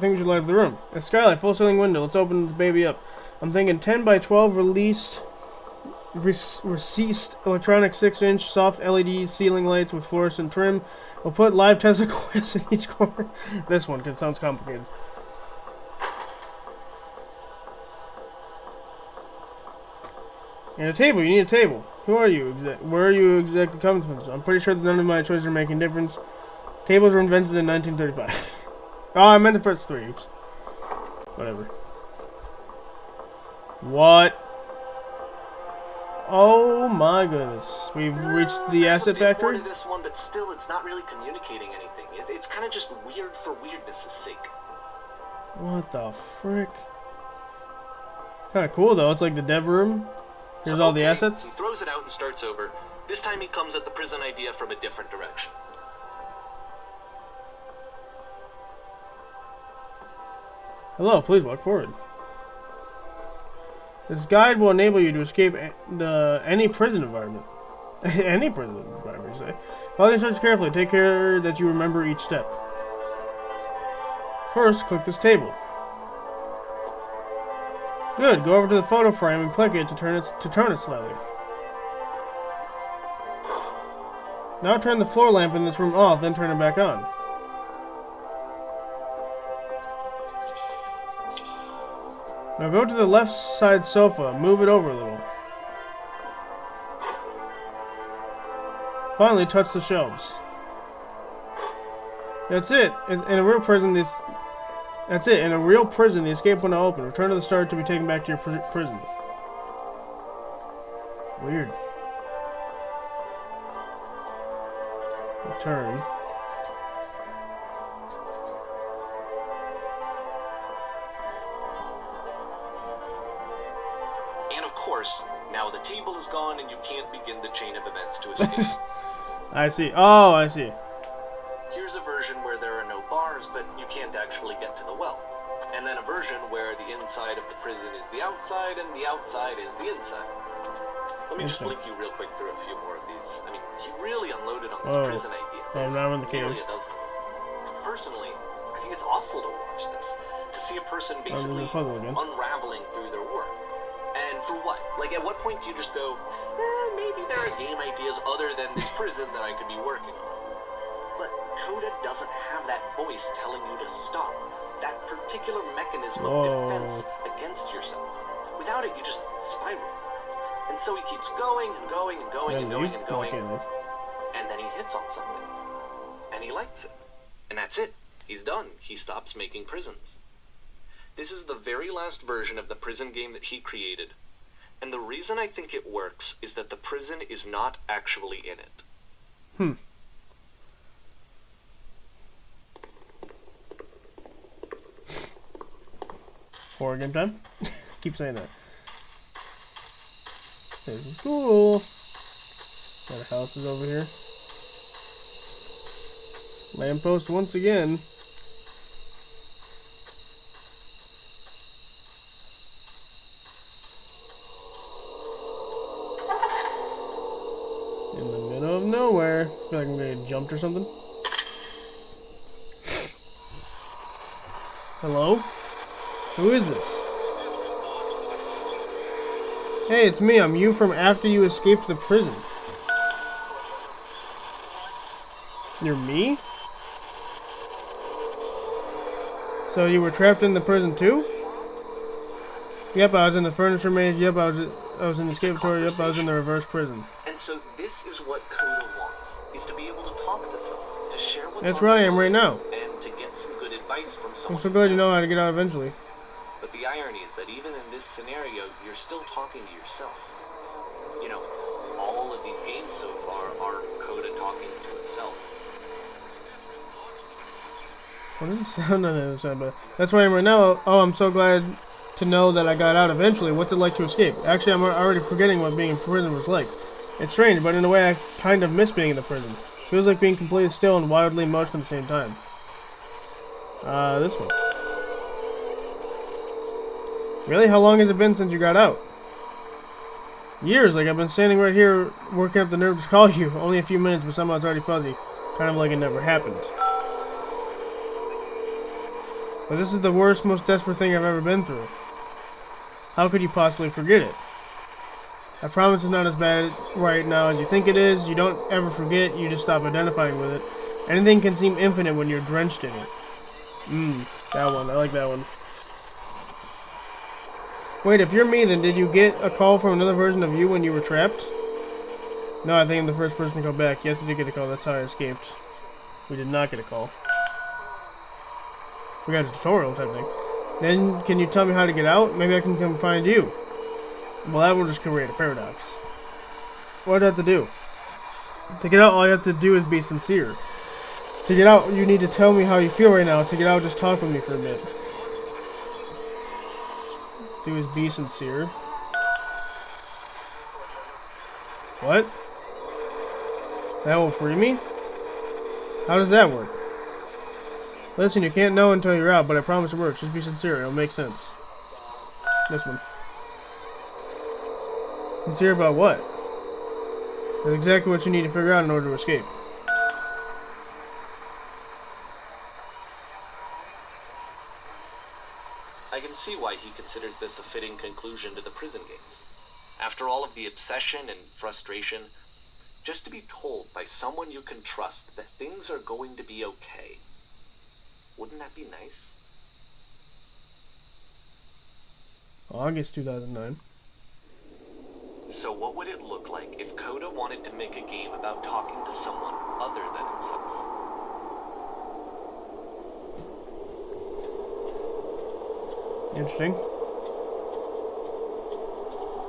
we should light up the room. A skylight, full ceiling window. Let's open the baby up. I'm thinking 10 by 12 recessed electronic 6-inch soft LED ceiling lights with fluorescent trim. We'll put live Tesla coils in each corner. This one, because it sounds complicated. And a table. You need a table. Who are you? Where are you exactly coming from? I'm pretty sure that none of my choices are making a difference. Tables were invented in 1935. Oh, I meant to press 3. Oops. Whatever. What? Oh my goodness. We've reached the asset factory? There's a bit more to this one, but still, it's not really communicating anything. It's kind of just weird for weirdness' sake. What the frick? Kind of cool, though. It's like the dev room. Here's all the assets. He throws it out and starts over. This time he comes at the prison idea from a different direction. Hello, please walk forward. This guide will enable you to escape any prison environment. Any prison environment, you say. Follow the instructions carefully. Take care that you remember each step. First, click this table. Good. Go over to the photo frame and click it to turn it slightly. Now turn the floor lamp in this room off, then turn it back on. Now go to the left side sofa. Move it over a little. Finally, touch the shelves. That's it. In a real prison, That's it. In a real prison, the escape will now open. Return to the start to be taken back to your prison. Weird. Return. And of course, now the table is gone and you can't begin the chain of events to escape. I see. Oh, I see. Here's a version where there are no bars, but you can't actually get to the well. And then a version where the inside of the prison is the outside, and the outside is the inside. Let me just blink you real quick through a few more of these. I mean, he really unloaded on this prison idea. Oh, now I'm in the cave. Really a dozen. Personally, I think it's awful to watch this. To see a person basically unraveling through their work. And for what? Like, at what point do you just go, maybe there are game ideas other than this prison that I could be working on? But Coda doesn't have that voice telling you to stop. That particular mechanism of defense against yourself. Without it, you just spiral. And so he keeps going and going and going and going and going. And then he hits on something. And he likes it. And that's it. He's done. He stops making prisons. This is the very last version of the prison game that he created. And the reason I think it works is that the prison is not actually in it. Horror game time? Keep saying that. This is cool. Got houses over here. Lamppost once again. In the middle of nowhere. I feel like I'm gonna get jumped or something. Hello? Who is this? Hey, it's me. I'm you from after you escaped the prison. You're me? So you were trapped in the prison too? Yep, I was in the furniture maze. Yep, I was in the escapatory. Yep, I was in the reverse prison. And so this is what Coda wants, is to be able to talk to someone, to share what's That's where I am right now. and to get some good advice from someone. I'm so glad you know how to get out eventually. But the irony is that even in this scenario, you're still talking to yourself. You know, all of these games so far are Coda talking to himself. What does it sound on the other side? But that's where I am right now. Oh, I'm so glad to know that I got out eventually. What's it like to escape? Actually, I'm already forgetting what being in prison was like. It's strange, but in a way I kind of miss being in the prison. Feels like being completely still and wildly emotional at the same time. This one. Really? How long has it been since you got out? Years. Like I've been standing right here working up the nerve to call you. Only a few minutes, but somehow it's already fuzzy. Kind of like it never happened. But this is the worst, most desperate thing I've ever been through. How could you possibly forget it? I promise it's not as bad right now as you think it is. You don't ever forget, you just stop identifying with it. Anything can seem infinite when you're drenched in it. That one. I like that one. Wait, if you're me, then did you get a call from another version of you when you were trapped? No, I think I'm the first person to go back. Yes, I did get a call. That's how I escaped. We did not get a call. We got a tutorial type thing. Then, can you tell me how to get out? Maybe I can come find you. Well, that will just create a paradox. What do I have to do? To get out, all you have to do is be sincere. To get out, you need to tell me how you feel right now. To get out, just talk with me for a bit. Do is be sincere. What? That will free me? How does that work? Listen, you can't know until you're out, but I promise it works. Just be sincere. It'll make sense. This one. Sincere about what? That's exactly what you need to figure out in order to escape. I can see why he considers this a fitting conclusion to the prison games. After all of the obsession and frustration, just to be told by someone you can trust that things are going to be okay. Wouldn't that be nice? August 2009. So what would it look like if Coda wanted to make a game about talking to someone other than himself? Interesting.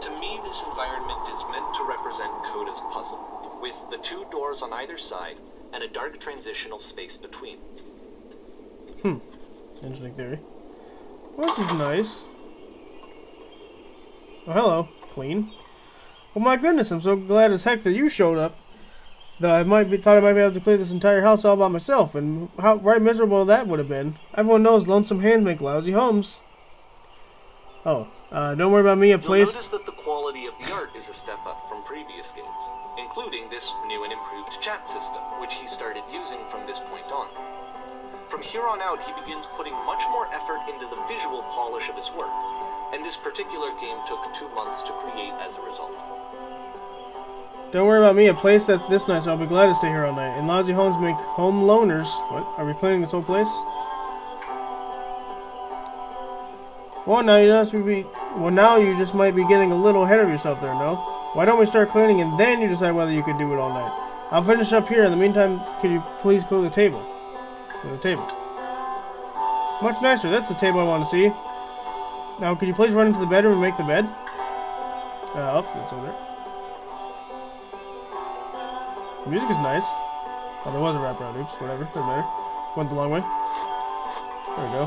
To me, this environment is meant to represent Coda's puzzle, with the two doors on either side and a dark transitional space between. Interesting theory. Well, this is nice. Oh, hello. Clean. Oh my goodness, I'm so glad as heck that you showed up. Though I thought I might be able to clear this entire house all by myself, and how right miserable that would have been. Everyone knows lonesome hands make lousy homes. Oh, don't worry about me, a place... You'll notice that the quality of the art is a step up from previous games, including this new and improved chat system, which he started using from this point on. From here on out, he begins putting much more effort into the visual polish of his work, and this particular game took 2 months to create as a result. Don't worry about me, a place that's this nice, I'll be glad to stay here all night. And lousy homes make home loners. What? Are we cleaning this whole place? Well, now you just might be getting a little ahead of yourself there, no? Why don't we start cleaning and then you decide whether you could do it all night? I'll finish up here. In the meantime, could you please clear the table? Clear the table. Much nicer. That's the table I want to see. Now, could you please run into the bedroom and make the bed? That's over there. The music is nice. Oh, there was a wraparound. Oops, whatever. Doesn't matter. Went the long way. There we go.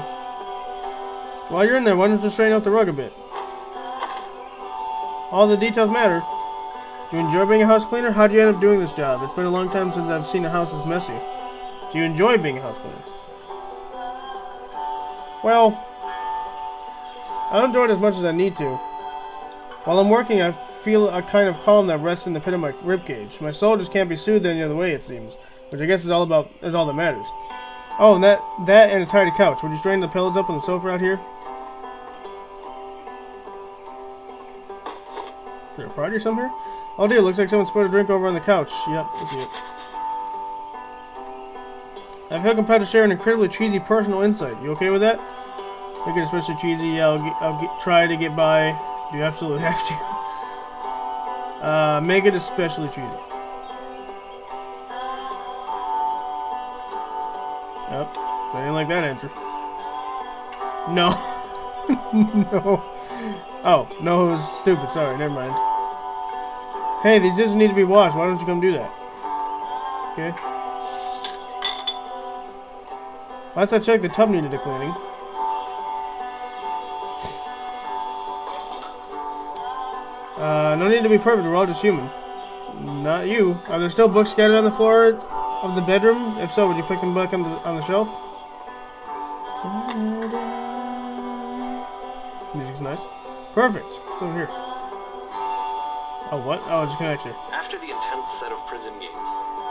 While you're in there, why don't you straighten out the rug a bit? All the details matter. Do you enjoy being a house cleaner? How'd you end up doing this job? It's been a long time since I've seen a house as messy. Do you enjoy being a house cleaner? Well, I don't enjoy it as much as I need to. While I'm working, I feel a kind of calm that rests in the pit of my ribcage. My soul just can't be soothed any other way, it seems. Which I guess is all that matters. Oh, and that and a tidy couch. Would you straighten the pillows up on the sofa out here? Is there a party or something here? Oh dear, looks like someone spilled a drink over on the couch. Yep, I see it. I feel compelled to share an incredibly cheesy personal insight. You okay with that? Make it especially cheesy. Yeah, I'll try to get by. You absolutely have to. Make it especially cheesy. Yep, I didn't like that answer. No. No. Oh, no, it was stupid. Sorry, never mind. Hey, these dishes need to be washed. Why don't you come do that? Okay. Last I checked, the tub needed a cleaning. No need to be perfect. We're all just human. Not you. Are there still books scattered on the floor of the bedroom? If so, would you pick them back on the shelf? Music's nice. Perfect. It's over here. Oh, what? Oh, it's a connection. After the intense set of prison games,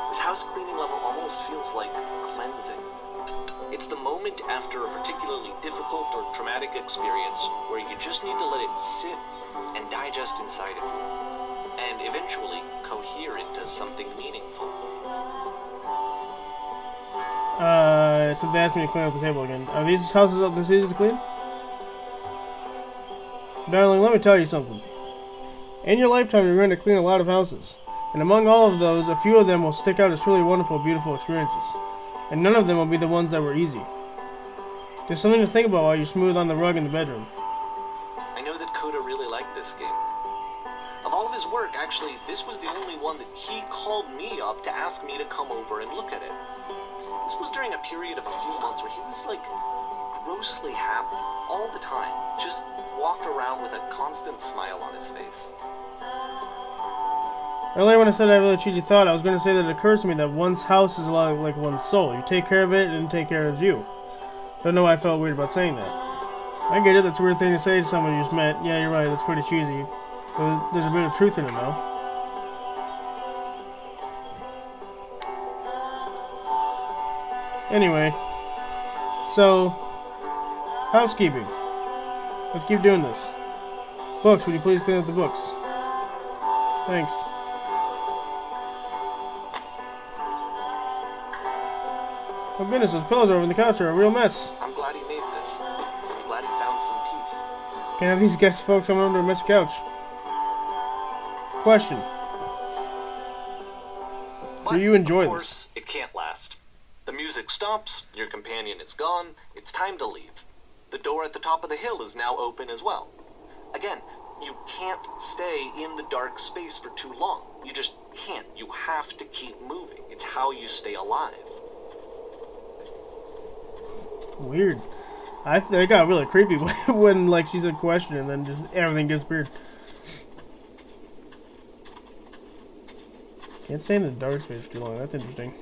this house cleaning level almost feels like cleansing. It's the moment after a particularly difficult or traumatic experience where you just need to let it sit and digest inside of you, and eventually cohere into something meaningful. So they asked me to clean up the table again. Are these houses up this easy to clean? Darling, let me tell you something. In your lifetime, you're going to clean a lot of houses. And among all of those, a few of them will stick out as truly wonderful, beautiful experiences. And none of them will be the ones that were easy. There's something to think about while you smooth on the rug in the bedroom. I know that Coda really liked this game. Of all of his work, actually, this was the only one that he called me up to ask me to come over and look at it. This was during a period of a few months where he was, like, grossly happy all the time. Just walked around with a constant smile on his face. Earlier when I said I have a really cheesy thought, I was going to say that it occurs to me that one's house is a lot like one's soul. You take care of it, and it take care of you. Don't know why I felt weird about saying that. I get it, that's a weird thing to say to someone you just met. Yeah, you're right, that's pretty cheesy. But there's a bit of truth in it, though. Anyway, so, housekeeping. Let's keep doing this. Books, would you please clean up the books? Thanks. Oh goodness, those pillows over on the couch are a real mess. I'm glad he made this. I'm glad he found some peace. Can't have these guest folks come over to a messy couch. Question. Do you enjoy of course, this? It can't last. The music stops, your companion is gone, it's time to leave. The door at the top of the hill is now open as well. Again, you can't stay in the dark space for too long. You just can't. You have to keep moving. It's how you stay alive. Weird. It got really creepy when like she said question and then just everything disappeared. Can't stay in the dark space for too long. That's interesting.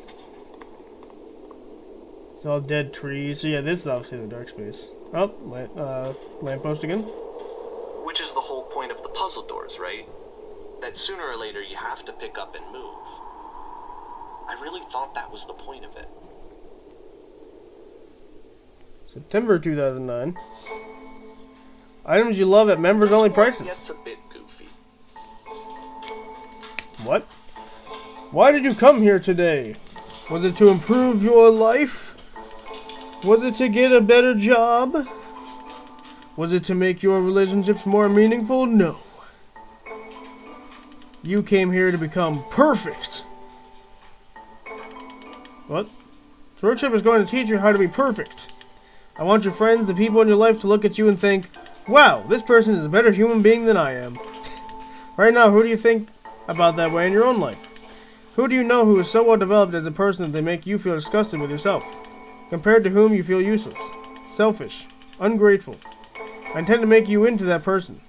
It's all dead trees. So yeah, this is obviously the dark space. Oh, lamppost again. Which is the whole point of the puzzle doors, right? That sooner or later you have to pick up and move. I really thought that was the point of it. September 2009. Items you love at members-only prices. Gets a bit goofy. What? Why did you come here today? Was it to improve your life? Was it to get a better job? Was it to make your relationships more meaningful? No. You came here to become perfect. What? This workshop is going to teach you how to be perfect. I want your friends, the people in your life, to look at you and think, wow, this person is a better human being than I am. Right now, who do you think about that way in your own life? Who do you know who is so well developed as a person that they make you feel disgusted with yourself? Compared to whom you feel useless, selfish, ungrateful. I intend to make you into that person.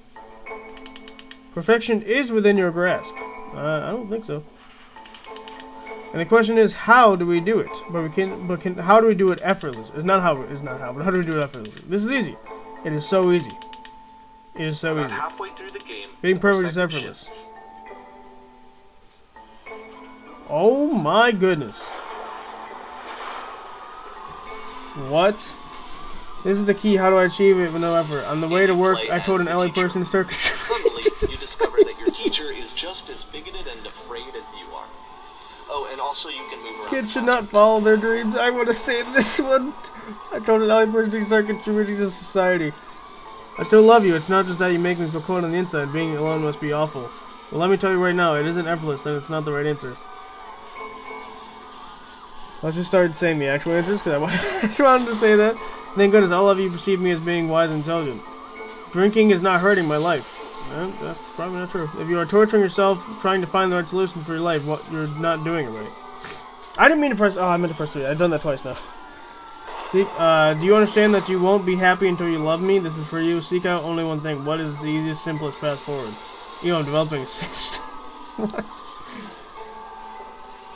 Perfection is within your grasp. I don't think so. And the question is, how do we do it? How do we do it effortlessly? It's not how, but how do we do it effortlessly? This is easy. It is so easy. It is so About easy. halfway through the game, Being perfect is perspective effortless. shifts. Oh my goodness. What? This is the key. How do I achieve it with no effort? On the way to work, I told an LA person to start. Suddenly, you discover that your teacher is just as bigoted and afraid as you are. Oh, and also you can move around. Kids should not follow their dreams. I want to say this one. I told an LA person to start contributing to society. I still love you. It's not just that you make me feel cold on the inside. Being alone must be awful. Well, let me tell you right now, it isn't effortless, and it's not the right answer. Let's just start saying the actual answers, because I just wanted to say that. Thank goodness all of you perceive me as being wise and intelligent. Drinking is not hurting my life. That's probably not true. If you are torturing yourself trying to find the right solution for your life, you're not doing it right. I didn't mean to press... Oh, I meant to press 3. I've done that twice now. Seek, do you understand that you won't be happy until you love me? This is for you. Seek out only one thing. What is the easiest, simplest path forward? You know, I'm developing a cyst. What?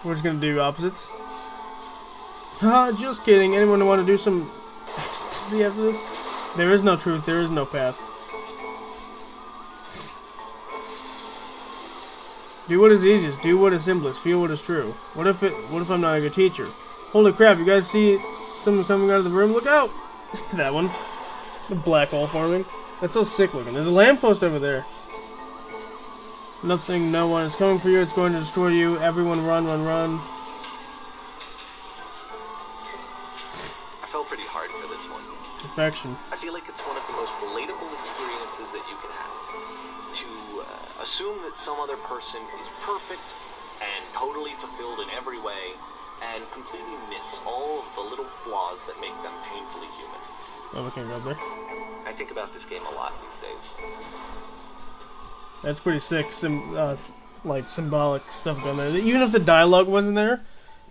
We're just gonna do opposites. Just kidding. Anyone want to do some ecstasy after this? There is no truth. There is no path. Do what is easiest. Do what is simplest. Feel what is true. What if I'm not a good teacher? Holy crap! You guys see someone coming out of the room? Look out! That one. The black hole forming. That's so sick looking. There's a lamppost over there. Nothing. No one is coming for you. It's going to destroy you. Everyone, run, run, run. I felt pretty hard for this one. Perfection. I feel like it's one of the most relatable experiences that you can have. To assume that some other person is perfect and totally fulfilled in every way, and completely miss all of the little flaws that make them painfully human. Oh, we can't go up there. I think about this game a lot these days. That's pretty sick. Like symbolic stuff going there. Even if the dialogue wasn't there,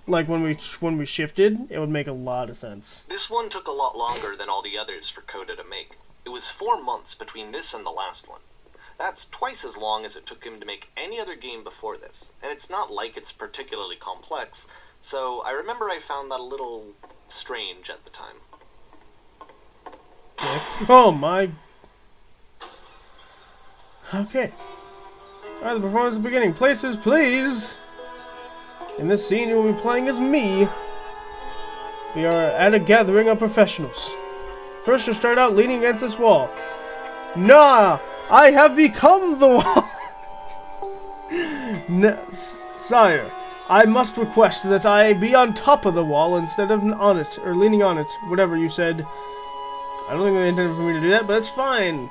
like when we shifted, it would make a lot of sense. This one took a lot longer than all the others for Coda to make. It was 4 months between this and the last one. That's twice as long as it took him to make any other game before this, and it's not like it's particularly complex, so I remember I found that a little strange at the time. Okay. Oh my... Okay. Alright, the performance is beginning. Places, please! In this scene, you will be playing as me. We are at a gathering of professionals. First, you'll start out leaning against this wall. Nah! I have become the wall! Sire, I must request that I be on top of the wall instead of on it, or leaning on it, whatever you said. I don't think they intended for me to do that, but it's fine.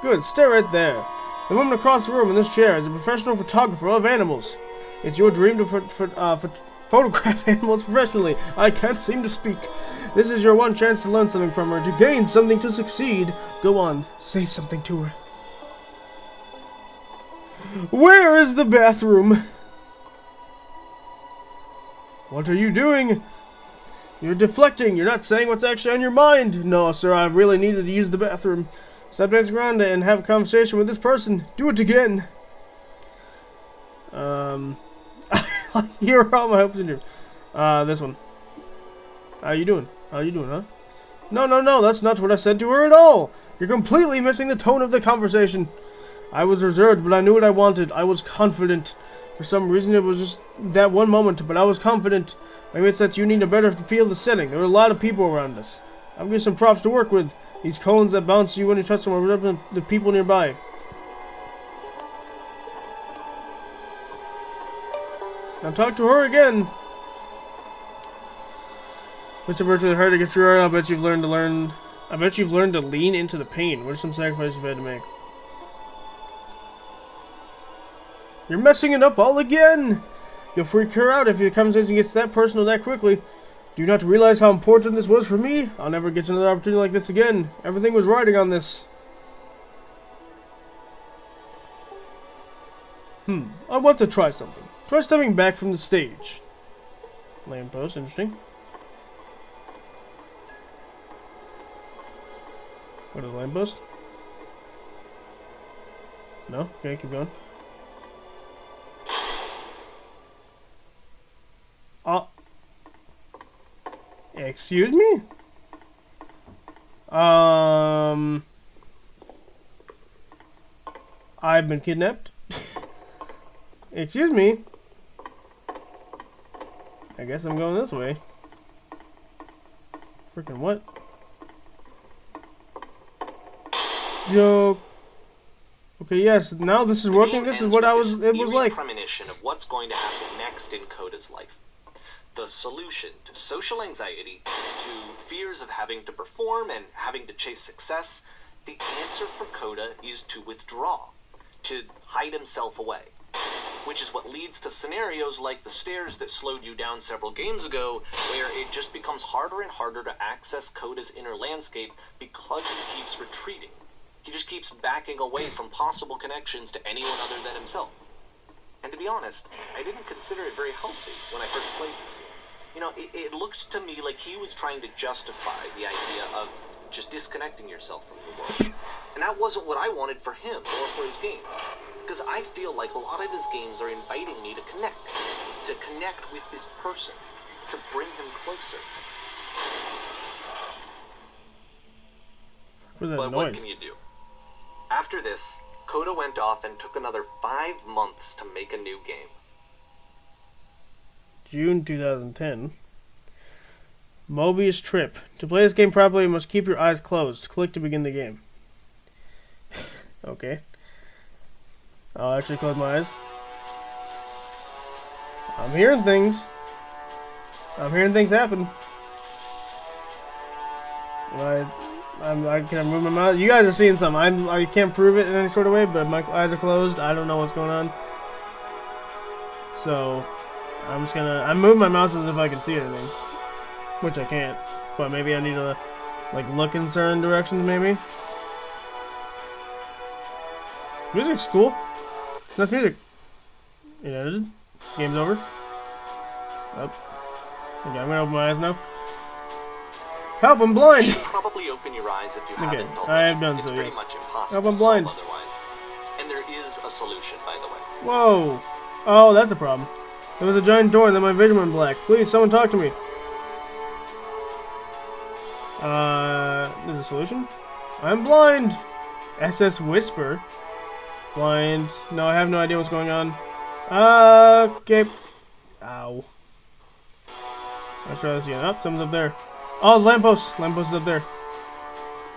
Good, stay right there. The woman across the room in this chair is a professional photographer of animals. It's your dream to photograph animals professionally. I can't seem to speak. This is your one chance to learn something from her, to gain something, to succeed. Go on, say something to her. Where is the bathroom? What are you doing? You're deflecting. You're not saying what's actually on your mind. No, sir, I really needed to use the bathroom. Stop dancing around and have a conversation with this person. Do it again. Here are all my hopes and dreams. This one. How you doing? How you doing, huh? No, that's not what I said to her at all. You're completely missing the tone of the conversation. I was reserved, but I knew what I wanted. I was confident. For some reason, it was just that one moment, but I was confident. Maybe it's that you need to better feel the setting. There were a lot of people around us. I'll give you some props to work with. These cones that bounce you when you touch them represent the people nearby. Now talk to her again. It's virtually hard to get through. I bet you've learned to lean into the pain. What are some sacrifices you've had to make? You're messing it up all again! You'll freak her out if the conversation gets that personal that quickly. Do you not realize how important this was for me? I'll never get another opportunity like this again. Everything was riding on this. I want to try something. Try stepping back from the stage. Lamppost, interesting. What is a lamppost? No? Okay, keep going. Excuse me? I've been kidnapped. Excuse me. I guess I'm going this way. Freaking what? Joke. Okay, yes, now this is working. This is what it was like. Premonition of what's going to happen next in Coda's life. The solution to social anxiety, to fears of having to perform and having to chase success, the answer for Coda is to withdraw, to hide himself away. Which is what leads to scenarios like the stairs that slowed you down several games ago, where it just becomes harder and harder to access Coda's inner landscape because he keeps retreating. He just keeps backing away from possible connections to anyone other than himself. And to be honest, I didn't consider it very healthy when I first played this game. You know, it looked to me like he was trying to justify the idea of just disconnecting yourself from the world. And that wasn't what I wanted for him or for his games. Because I feel like a lot of his games are inviting me to connect with this person, to bring him closer. But what can you do? After this, Coda went off and took another 5 months to make a new game. June 2010. Mobius Trip. To play this game properly, you must keep your eyes closed. Click to begin the game. Okay. I'll actually close my eyes. I'm hearing things. I'm hearing things happen. I can move my mouth. You guys are seeing something. I can't prove it in any sort of way, but my eyes are closed. I don't know what's going on. So, I'm moving my mouse as if I can see anything. Which I can't. But maybe I need to, like, look in certain directions, maybe. Music's cool. That's music. It ended. Game's over. Oh. Okay, I'm gonna open my eyes now. Help, I'm blind! You should probably open your eyes if you haven't already. I have done so, yes. It's pretty much impossible Help, I'm blind. to solve otherwise. And there is a solution, by the way. Whoa. Oh, that's a problem. There was a giant door and then my vision went black. Please, someone talk to me. There's a solution? I'm blind! SS Whisper. Blind. No, I have no idea what's going on. Okay. Ow. Let's try this again. Oh, someone's up there. Oh, lamppost. Lamppost is up there.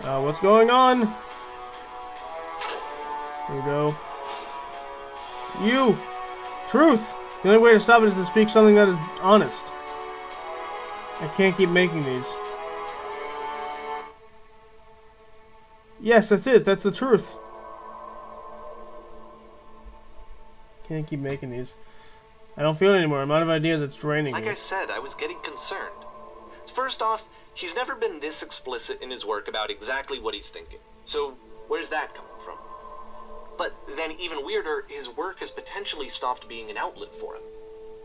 What's going on? Here we go. You! Truth! The only way to stop it is to speak something that is honest. I can't keep making these. Yes, that's it. That's the truth. Can't keep making these. I don't feel it anymore. I'm out of ideas. It's draining me. Like I said, I was getting concerned. First off, he's never been this explicit in his work about exactly what he's thinking. So, where's that coming from? But then, even weirder, his work has potentially stopped being an outlet for him.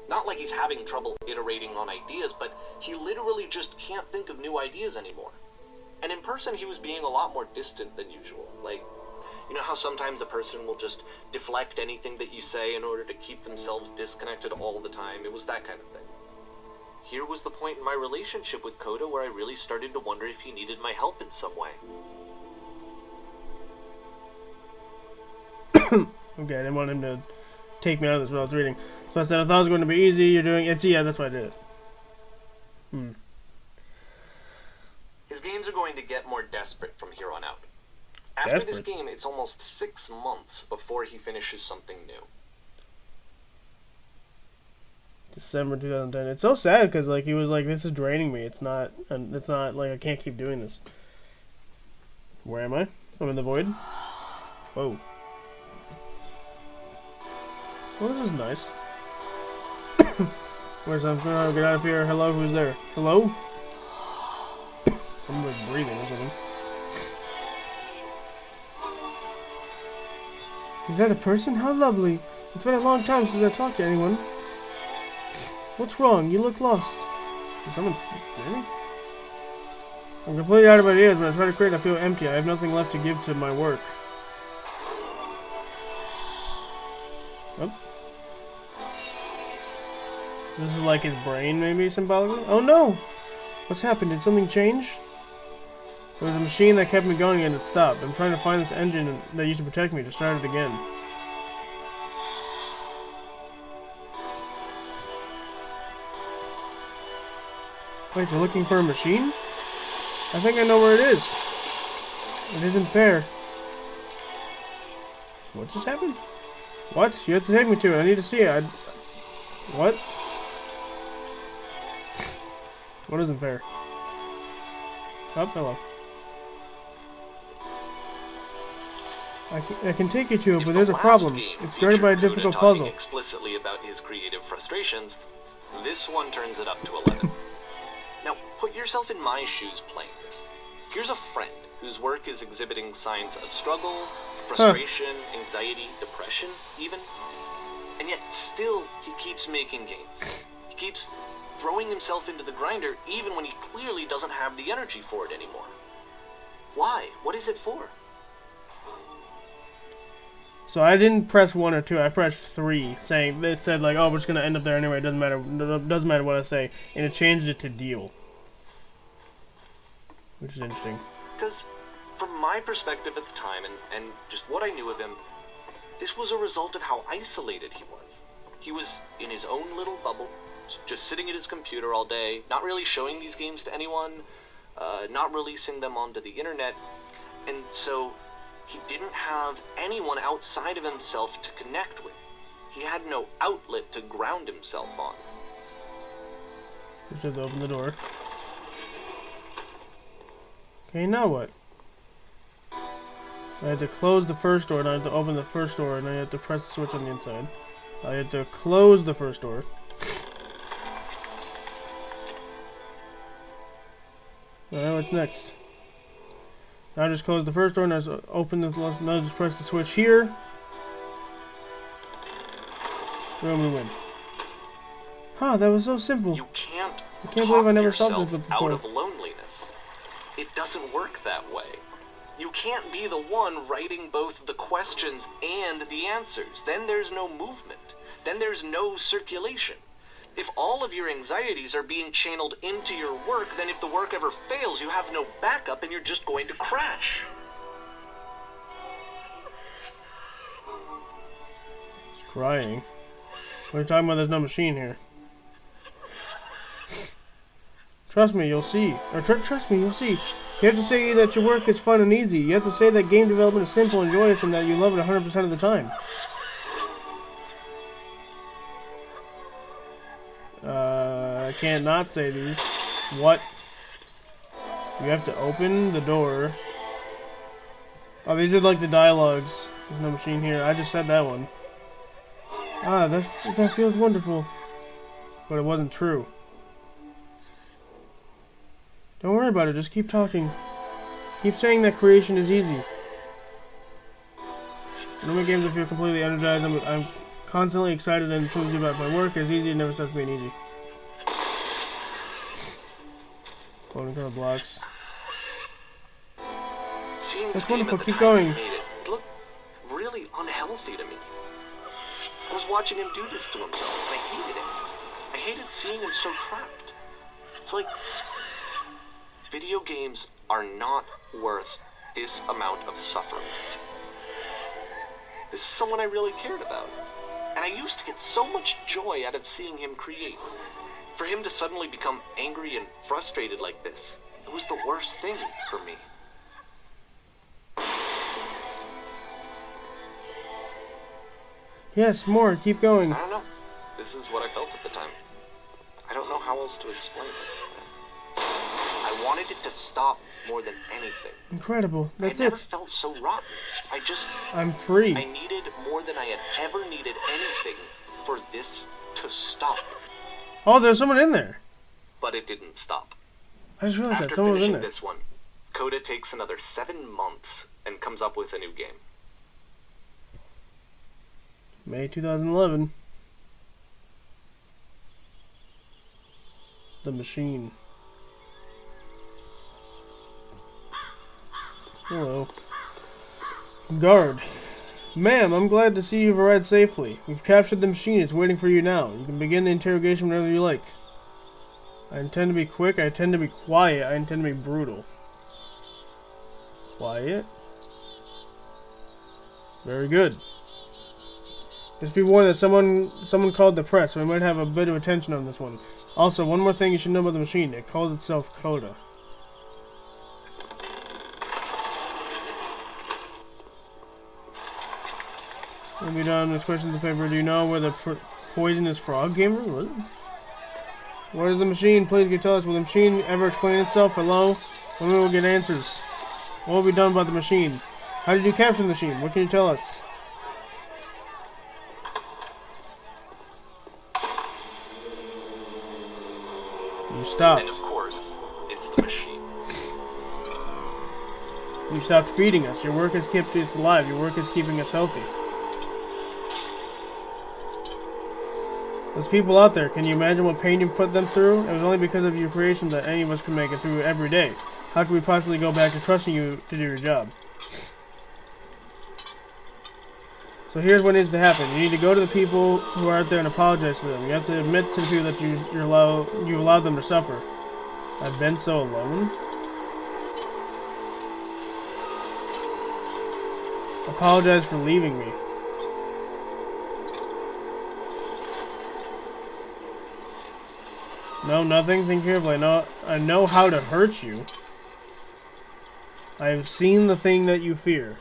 Not like he's having trouble iterating on ideas, but he literally just can't think of new ideas anymore. And in person, he was being a lot more distant than usual. Like, you know how sometimes a person will just deflect anything that you say in order to keep themselves disconnected all the time? It was that kind of thing. Here was the point in my relationship with Coda where I really started to wonder if he needed my help in some way. Okay, I didn't want him to take me out of this while I was reading. So I said, I thought it was going to be easy. You're doing it. Yeah, that's why I did it. His games are going to get more desperate from here on out. After this game, it's almost 6 months before he finishes something new. December 2010. It's so sad because like he was like, "This is draining me. It's not like I can't keep doing this." Where am I? I'm in the void. Whoa. Well, this is nice. Where's I'm gonna get out of here? Hello, who's there? Hello? I'm like breathing or something. Is that a person? How lovely. It's been a long time since I talked to anyone. What's wrong? You look lost. Is someone really? I'm completely out of ideas. When I try to create, I feel empty. I have nothing left to give to my work. Oh. This is like his brain, maybe, symbolically? Oh no! What's happened? Did something change? There was a machine that kept me going and it stopped. I'm trying to find this engine that used to protect me to start it again. Wait, you're looking for a machine? I think I know where it is. It isn't fair. What just happened? What? You have to take me to it. I need to see it. What? What isn't fair? Oh, hello. I can take you to it, but there's a problem. It's guarded by a difficult puzzle. Explicitly about his creative frustrations, this one turns it up to 11. Now, put yourself in my shoes playing this. Here's a friend whose work is exhibiting signs of struggle, frustration, anxiety, depression, even. And yet, still, he keeps making games. He keeps throwing himself into the grinder even when he clearly doesn't have the energy for it anymore. Why? What is it for? So I didn't press 1 or 2, I pressed 3, saying, it said like, oh, we're just going to end up there anyway, it doesn't matter what I say, and it changed it to deal. Which is interesting. Because, from my perspective at the time, and just what I knew of him, this was a result of how isolated he was. He was in his own little bubble, just sitting at his computer all day, not really showing these games to anyone, not releasing them onto the internet, and so he didn't have anyone outside of himself to connect with. He had no outlet to ground himself on. Just have to open the door. Okay, now what? I had to close the first door, and I had to open the first door, and I had to press the switch on the inside. I had to close the first door. Alright, what's next? Now I just close the first door, and I just open the, now I just press the switch here. Boom, we win. Huh, that was so simple. You can't I can't believe I never solved this before. out of loneliness. It doesn't work that way. You can't be the one writing both the questions and the answers. Then there's no movement. Then there's no circulation. If all of your anxieties are being channeled into your work, then if the work ever fails, you have no backup and you're just going to crash. It's crying. What are you talking about? There's no machine here. Trust me, you'll see. Or trust me, you'll see. You have to say that your work is fun and easy. You have to say that game development is simple and joyous and that you love it 100% of the time. I can't not say these. What? You have to open the door. Oh, these are like the dialogues. There's no machine here. I just said that one. Ah, that feels wonderful. But it wasn't true. Don't worry about it, just keep talking. Keep saying that creation is easy. In all my games I feel completely energized. I'm constantly excited and enthused about my work. It's easy, it never stops being easy. Floating color blocks. Seeing That's this game wonderful, at the keep time going. made it look really unhealthy to me. I was watching him do this to himself, and I hated it. I hated seeing him so trapped. It's like video games are not worth this amount of suffering. This is someone I really cared about. And I used to get so much joy out of seeing him create. For him to suddenly become angry and frustrated like this, it was the worst thing for me. Yes, more, keep going. I don't know. This is what I felt at the time. I don't know how else to explain it. I wanted it to stop more than anything. Incredible. That's I never it. felt so rotten. I'm free. I needed more than I had ever needed anything for this to stop. Oh, there's someone in there. But it didn't stop. I just realized that After someone was in finishing there. this one, Coda takes another 7 months and comes up with a new game. May 2011. The Machine. Hello. Guard. Ma'am, I'm glad to see you've arrived safely. We've captured the machine. It's waiting for you now. You can begin the interrogation whenever you like. I intend to be quick, I intend to be quiet, I intend to be brutal. Quiet. Very good. Just be warned that someone called the press, so we might have a bit of attention on this one. Also, one more thing you should know about the machine. It calls itself Coda. We'll be done with questions of the paper. Do you know where the poisonous frog came from? What? Where is the machine? Please can you tell us. Will the machine ever explain itself? Hello? When we will get answers? What will be done about the machine? How did you capture the machine? What can you tell us? You stopped. And of course, it's the machine. You stopped feeding us. Your work has kept us alive. Your work is keeping us healthy. Those people out there, can you imagine what pain you put them through? It was only because of your creation that any of us can make it through every day. How can we possibly go back to trusting you to do your job? So here's what needs to happen. You need to go to the people who are out there and apologize for them. You have to admit to the people that you've allowed them to suffer. I've been so alone. Apologize for leaving me. No, nothing. Think carefully. I know how to hurt you. I have seen the thing that you fear.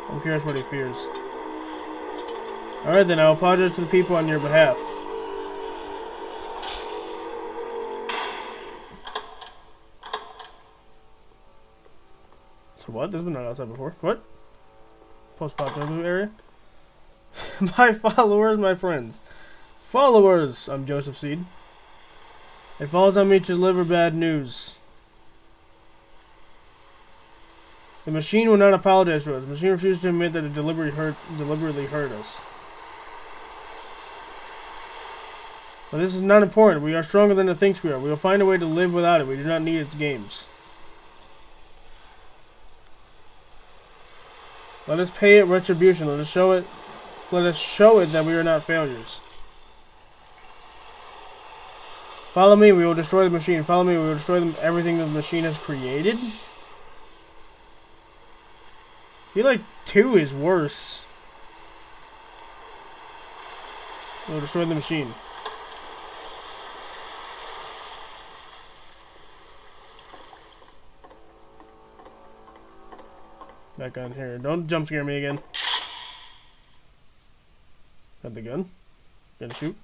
I'm curious what he fears. Alright then, I'll apologize to the people on your behalf. So what? This has been not outside before. What? Post-apocalyptic area? My followers, my friends. Followers! I'm Joseph Seed. It falls on me to deliver bad news. The machine will not apologize for us. The machine refuses to admit that it deliberately hurt us. But this is not important. We are stronger than it thinks we are. We will find a way to live without it. We do not need its games. Let us pay it retribution. Let us show it that we are not failures. Follow me, we will destroy the machine. Follow me, we will destroy everything that the machine has created. I feel like 2 is worse. We'll destroy the machine. Back on here. Don't jump scare me again. Got the gun. Gonna shoot.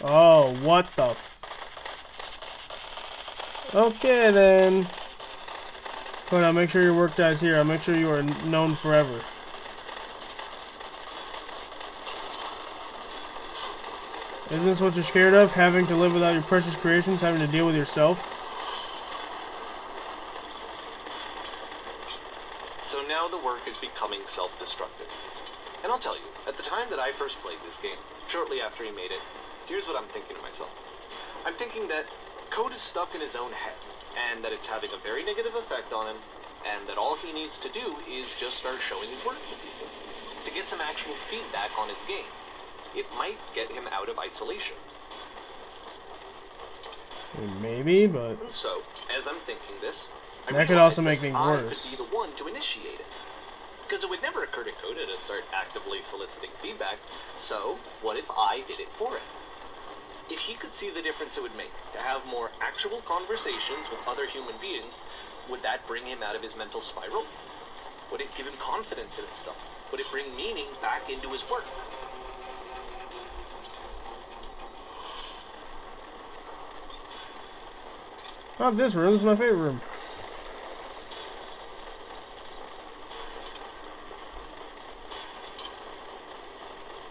Oh, what the Okay then. But I'll make sure your work dies here. I'll make sure you are known forever. Isn't this what you're scared of? Having to live without your precious creations? Having to deal with yourself? So now the work is becoming self-destructive. And I'll tell you, at the time that I first played this game, shortly after he made it, here's what I'm thinking to myself. I'm thinking that Code is stuck in his own head, and that it's having a very negative effect on him, and that all he needs to do is just start showing his work to people, to get some actual feedback on his games. It might get him out of isolation. Maybe, but... And so, as I'm thinking this, that could also make things worse. I could be the one to initiate it. Because it would never occur to Coda to start actively soliciting feedback, so what if I did it for him? If he could see the difference it would make to have more actual conversations with other human beings, would that bring him out of his mental spiral? Would it give him confidence in himself? Would it bring meaning back into his work? Oh, this room is my favorite room.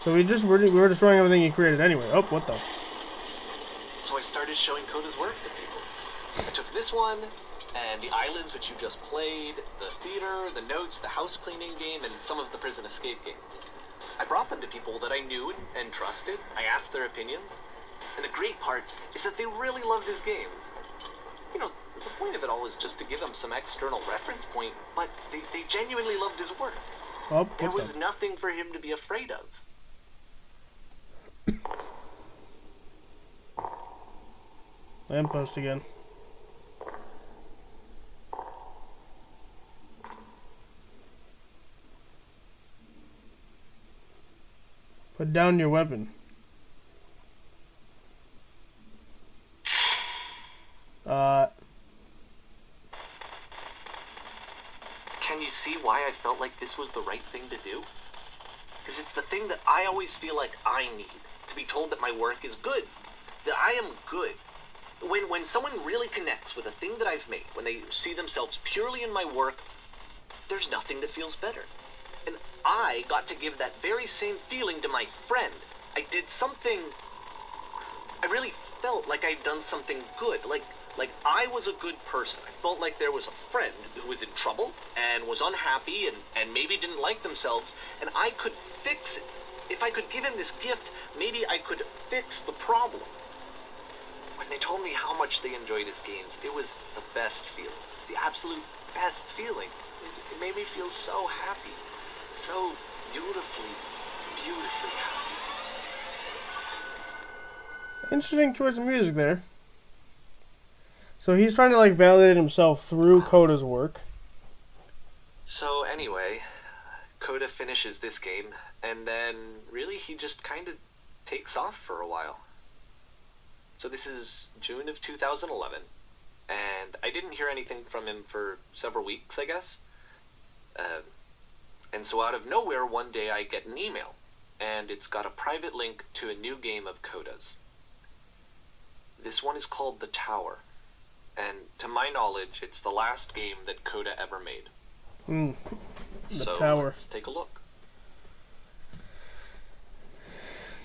So we were destroying everything he created anyway. Oh, what the? So I started showing Coda's work to people. I took this one, and the islands which you just played, the theater, the notes, the house cleaning game, and some of the prison escape games. I brought them to people that I knew and trusted. I asked their opinions. And the great part is that they really loved his games. You know, the point of it all is just to give them some external reference point, but they genuinely loved his work. Oh, There was nothing for him to be afraid of. Lamppost again. Put down your weapon. Can you see why I felt like this was the right thing to do? Because it's the thing that I always feel like I need. To be told that my work is good. That I am good. When someone really connects with a thing that I've made, when they see themselves purely in my work, there's nothing that feels better. And I got to give that very same feeling to my friend. I did something... I really felt like I'd done something good. Like I was a good person. I felt like there was a friend who was in trouble and was unhappy and maybe didn't like themselves, and I could fix it. If I could give him this gift, maybe I could fix the problem. When they told me how much they enjoyed his games, it was the best feeling. It was the absolute best feeling. It made me feel so happy. So beautifully, beautifully happy. Interesting choice of music there. So he's trying to like validate himself through Coda's work. So anyway, Coda finishes this game, and then really he just kind of takes off for a while. So this is June of 2011, and I didn't hear anything from him for several weeks, I guess. And so out of nowhere, one day I get an email, and it's got a private link to a new game of Coda's. This one is called The Tower, and to my knowledge, it's the last game that Coda ever made. The Tower. Let's take a look.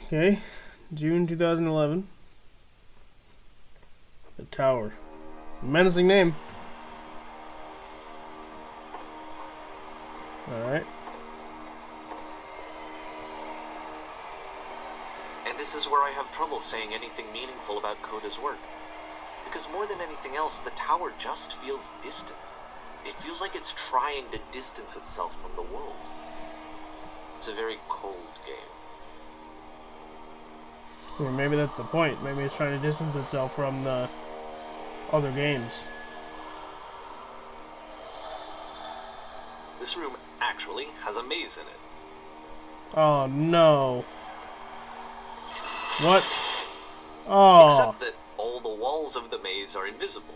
Okay, June 2011. The Tower. Menacing name. Alright. And this is where I have trouble saying anything meaningful about Coda's work. Because more than anything else, the tower just feels distant. It feels like it's trying to distance itself from the world. It's a very cold game. Or maybe that's the point. Maybe it's trying to distance itself from the other games. This room actually has a maze in it. Oh no. What? Oh. Except that all the walls of the maze are invisible.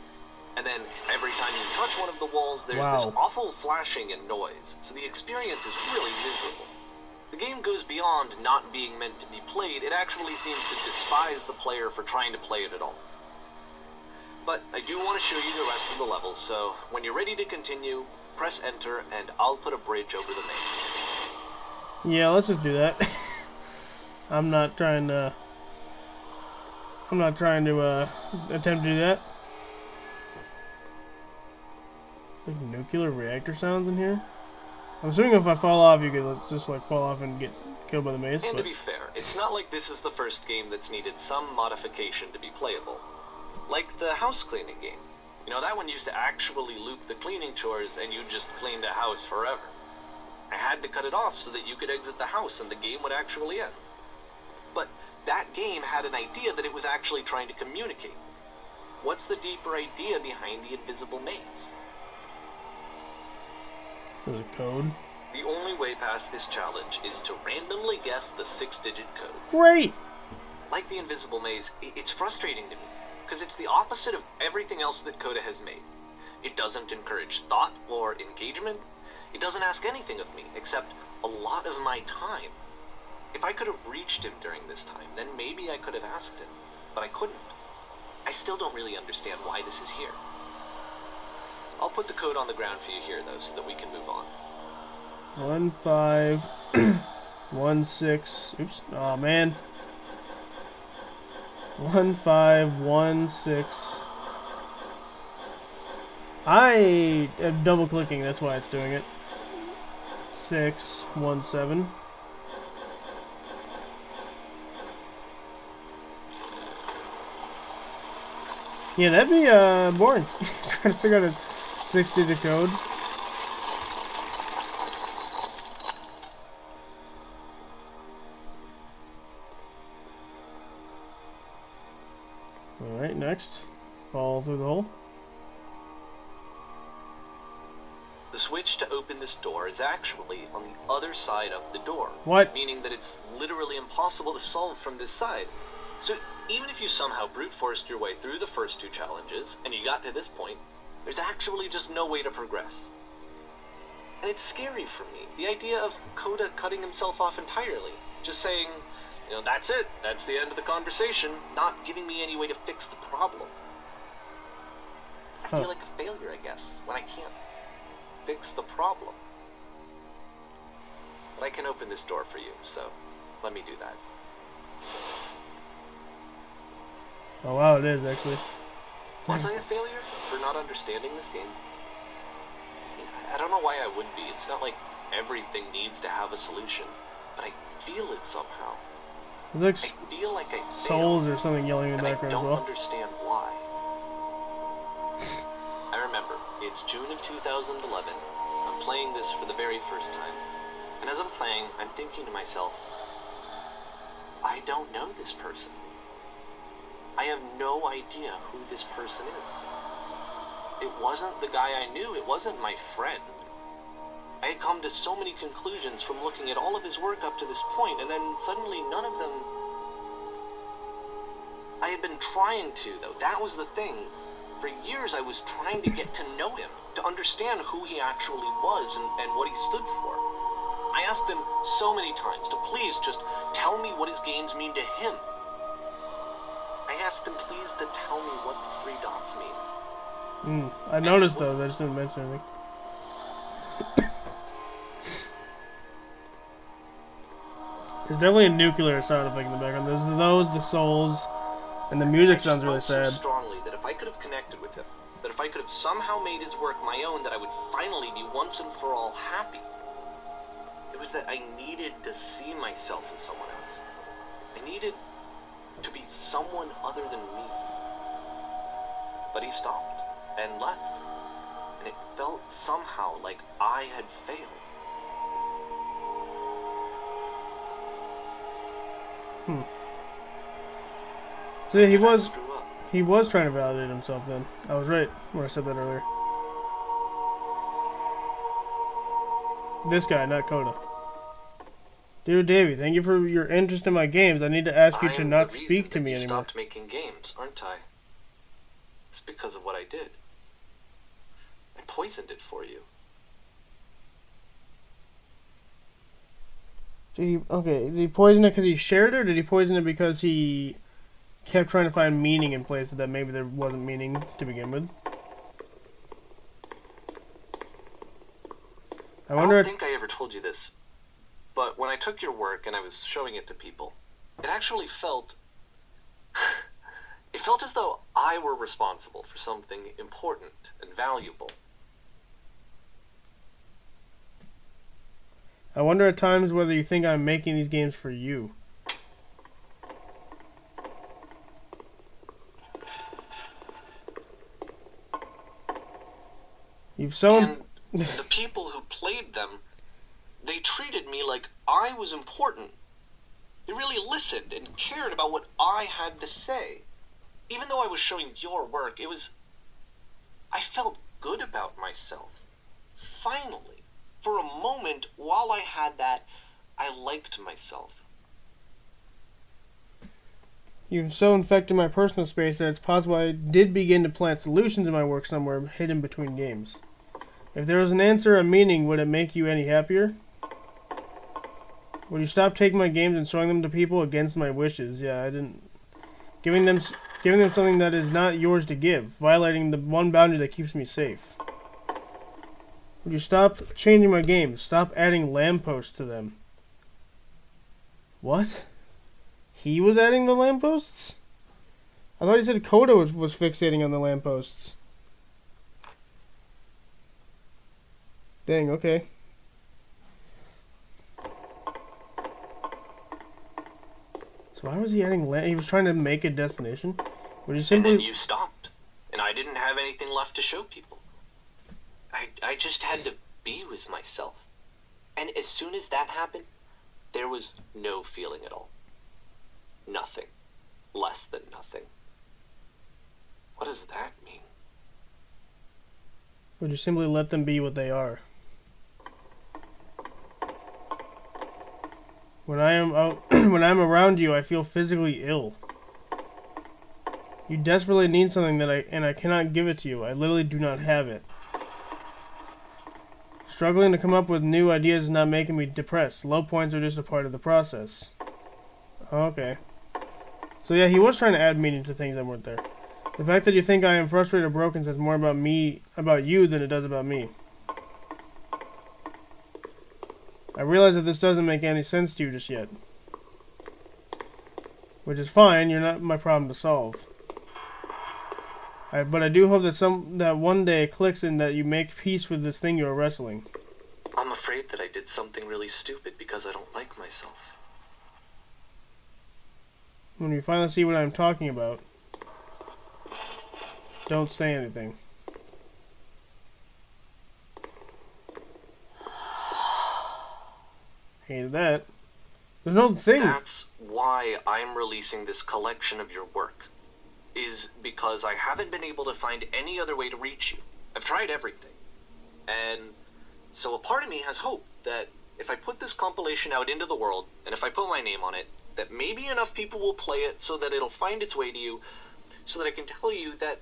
And then every time you touch one of the walls, there's this awful flashing and noise. So the experience is really miserable. The game goes beyond not being meant to be played. It actually seems to despise the player for trying to play it at all. But I do want to show you the rest of the levels, so when you're ready to continue, press enter and I'll put a bridge over the maze. Yeah, let's just do that. I'm not trying to attempt to do that. Like nuclear reactor sounds in here. I'm assuming if I fall off, you could just like fall off and get killed by the maze. And to be fair, it's not like this is the first game that's needed some modification to be playable. Like the house cleaning game. You know, that one used to actually loop the cleaning chores and you just cleaned a house forever. I had to cut it off so that you could exit the house and the game would actually end. But that game had an idea that it was actually trying to communicate. What's the deeper idea behind the invisible maze? There's a code. The only way past this challenge is to randomly guess the 6-digit code. Great! Like the invisible maze, it's frustrating to me, because it's the opposite of everything else that Coda has made. It doesn't encourage thought or engagement. It doesn't ask anything of me, except a lot of my time. If I could have reached him during this time, then maybe I could have asked him, but I couldn't. I still don't really understand why this is here. I'll put the code on the ground for you here, though, so that we can move on. 1516. Oops. Oh man. 1516. I am double clicking. That's why it's doing it. 617. Yeah, that'd be boring. Trying to figure out a 6-digit code. next? Fall through the hole? The switch to open this door is actually on the other side of the door. What? Meaning that it's literally impossible to solve from this side. So even if you somehow brute forced your way through the first 2 challenges, and you got to this point, there's actually just no way to progress. And it's scary for me, the idea of Coda cutting himself off entirely. Just saying, that's it, that's the end of the conversation, not giving me any way to fix the problem. I feel like a failure, I guess, when I can't fix the problem. But I can open this door for you, so let me do that. Oh wow, it is actually. Was I a failure for not understanding this game? I don't know why I would be. It's not like everything needs to have a solution, but I feel it somehow. There's I feel like I souls failed, or something yelling in the and I background as don't well. understand why. I remember, it's June of 2011. I'm playing this for the very first time. And as I'm playing, I'm thinking to myself, I don't know this person. I have no idea who this person is. It wasn't the guy I knew. It wasn't my friend. I had come to so many conclusions from looking at all of his work up to this point, and then suddenly none of them... I had been trying to, though. That was the thing. For years I was trying to get to know him, to understand who he actually was and what he stood for. I asked him so many times to please just tell me what his games mean to him. I asked him please to tell me what the 3 dots mean. I noticed those, I just didn't mention anything. There's definitely a nuclear sound effect in the background. There's those, the souls, and the music sounds really sad. So strongly that if I could have connected with him, that if I could have somehow made his work my own, that I would finally be once and for all happy. It was that I needed to see myself in someone else. I needed to be someone other than me. But he stopped and left, and it felt somehow like I had failed. So yeah, Screw up. he was trying to validate himself then. I was right when I said that earlier. This guy, not Coda. Dear Davey, thank you for your interest in my games. I need to ask you to not speak to me anymore. Stopped making games, aren't I? It's because of what I did. I poisoned it for you. Did he poison it because he shared it, or did he poison it because he kept trying to find meaning in places that maybe there wasn't meaning to begin with? I don't think I ever told you this, but when I took your work and I was showing it to people, it actually felt... it felt as though I were responsible for something important and valuable. I wonder at times whether you think I'm making these games for you. You've sown... And the people who played them, they treated me like I was important. They really listened and cared about what I had to say. Even though I was showing your work, I felt good about myself. Finally. For a moment, while I had that, I liked myself. You've so infected my personal space that it's possible I did begin to plant solutions in my work somewhere hidden between games. If there was an answer, a meaning, would it make you any happier? Would you stop taking my games and showing them to people against my wishes? Yeah, I didn't... Giving them something that is not yours to give. Violating the one boundary that keeps me safe. Would you stop changing my games? Stop adding lampposts to them. What? He was adding the lampposts? I thought he said Coda was fixating on the lampposts. Dang, okay. So why was he adding he was trying to make a destination? Would you simply... And then you stopped, and I didn't have anything left to show people. I just had to be with myself. And as soon as that happened, there was no feeling at all. Nothing. Less than nothing. does that mean? Would you simply let them be what they are? When I am when I'm around you, I feel physically ill. You desperately need something that I cannot give it to you. I literally do not have it. Struggling to come up with new ideas is not making me depressed. Low points are just a part of the process. Okay. So yeah, he was trying to add meaning to things that weren't there. The fact that you think I am frustrated or broken says more about you than it does about me. I realize that this doesn't make any sense to you just yet. Which is fine, you're not my problem to solve. But I do hope that one day it clicks and that you make peace with this thing you are wrestling. I'm afraid that I did something really stupid because I don't like myself. When you finally see what I'm talking about, don't say anything. Hated that. There's no thing. That's why I'm releasing this collection of your work. Is because I haven't been able to find any other way to reach you. I've tried everything. And so a part of me has hope that if I put this compilation out into the world, and if I put my name on it, that maybe enough people will play it so that it'll find its way to you, so that I can tell you that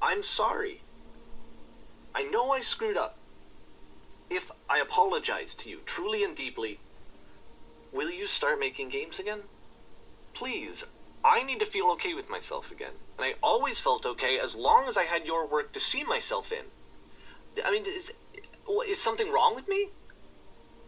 I'm sorry. I know I screwed up. If I apologize to you truly and deeply, will you start making games again? Please. I need to feel okay with myself again. And I always felt okay as long as I had your work to see myself in. I mean, is something wrong with me?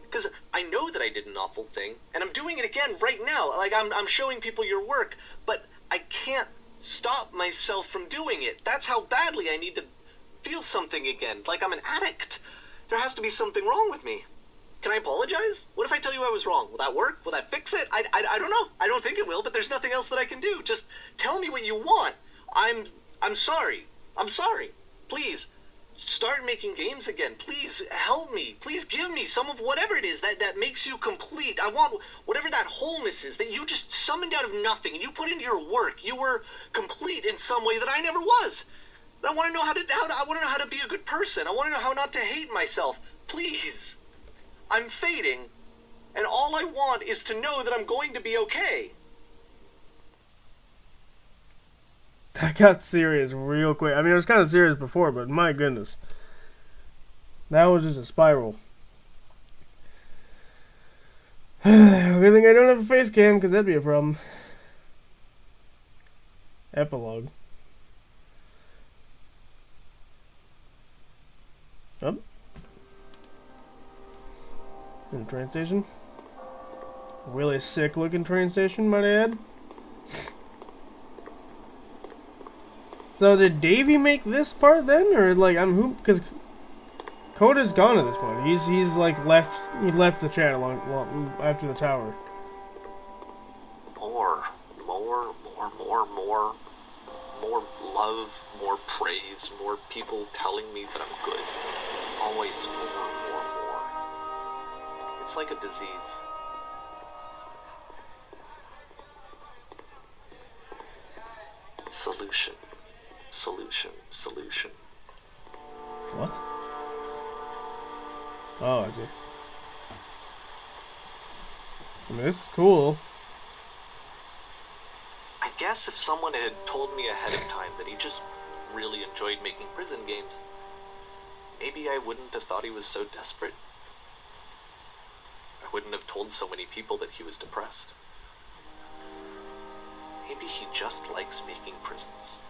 Because I know that I did an awful thing, and I'm doing it again right now. Like, I'm showing people your work, but I can't stop myself from doing it. That's how badly I need to feel something again. Like I'm an addict. There has to be something wrong with me. Can I apologize? What if I tell you I was wrong? Will that work? Will that fix it? I don't know. I don't think it will, but there's nothing else that I can do. Just tell me what you want. I'm sorry. I'm sorry. Please, start making games again. Please help me. Please give me some of whatever it is that makes you complete. I want whatever that wholeness is that you just summoned out of nothing and you put into your work. You were complete in some way that I never was. I want to know I want to know how to be a good person. I want to know how not to hate myself. Please. I'm fading, and all I want is to know that I'm going to be okay. That got serious real quick. I mean, it was kind of serious before, but my goodness. That was just a spiral. Good thing I don't have a face cam, because that'd be a problem. Epilogue. Up. In a train station. Really sick looking train station, might I add. So did Davey make this part then, or like because Coda's gone at this point. He's like left the chat long after the tower. More love, more praise, more people telling me that I'm good. Always more. It's like a disease. Solution. What? Oh, I see. I mean, this is cool. I guess if someone had told me ahead of time that he just really enjoyed making prison games, maybe I wouldn't have thought he was so desperate. I wouldn't have told so many people that he was depressed. Maybe he just likes making prisons.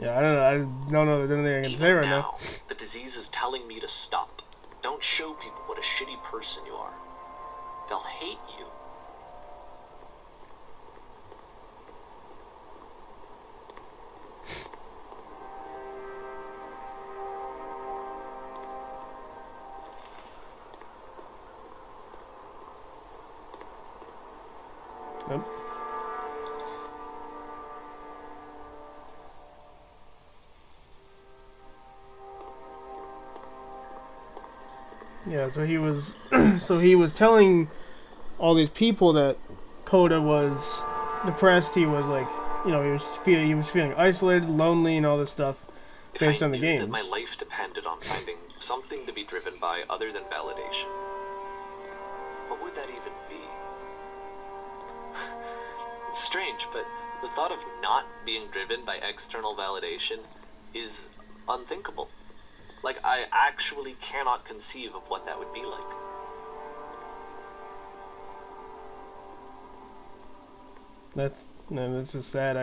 Yeah, I don't know. There's anything I can say right now. The disease is telling me to stop. Don't show people what a shitty person you are. They'll hate you. Yep. Yeah, so he was so he was telling all these people that Coda was depressed. He was like, you know, he was feeling isolated, lonely, and all this stuff based on the games. If I knew that my life depended on finding something to be driven by other than validation, what would that even be? It's strange, but the thought of not being driven by external validation is unthinkable. Like, I actually cannot conceive of what that would be like. That's just sad.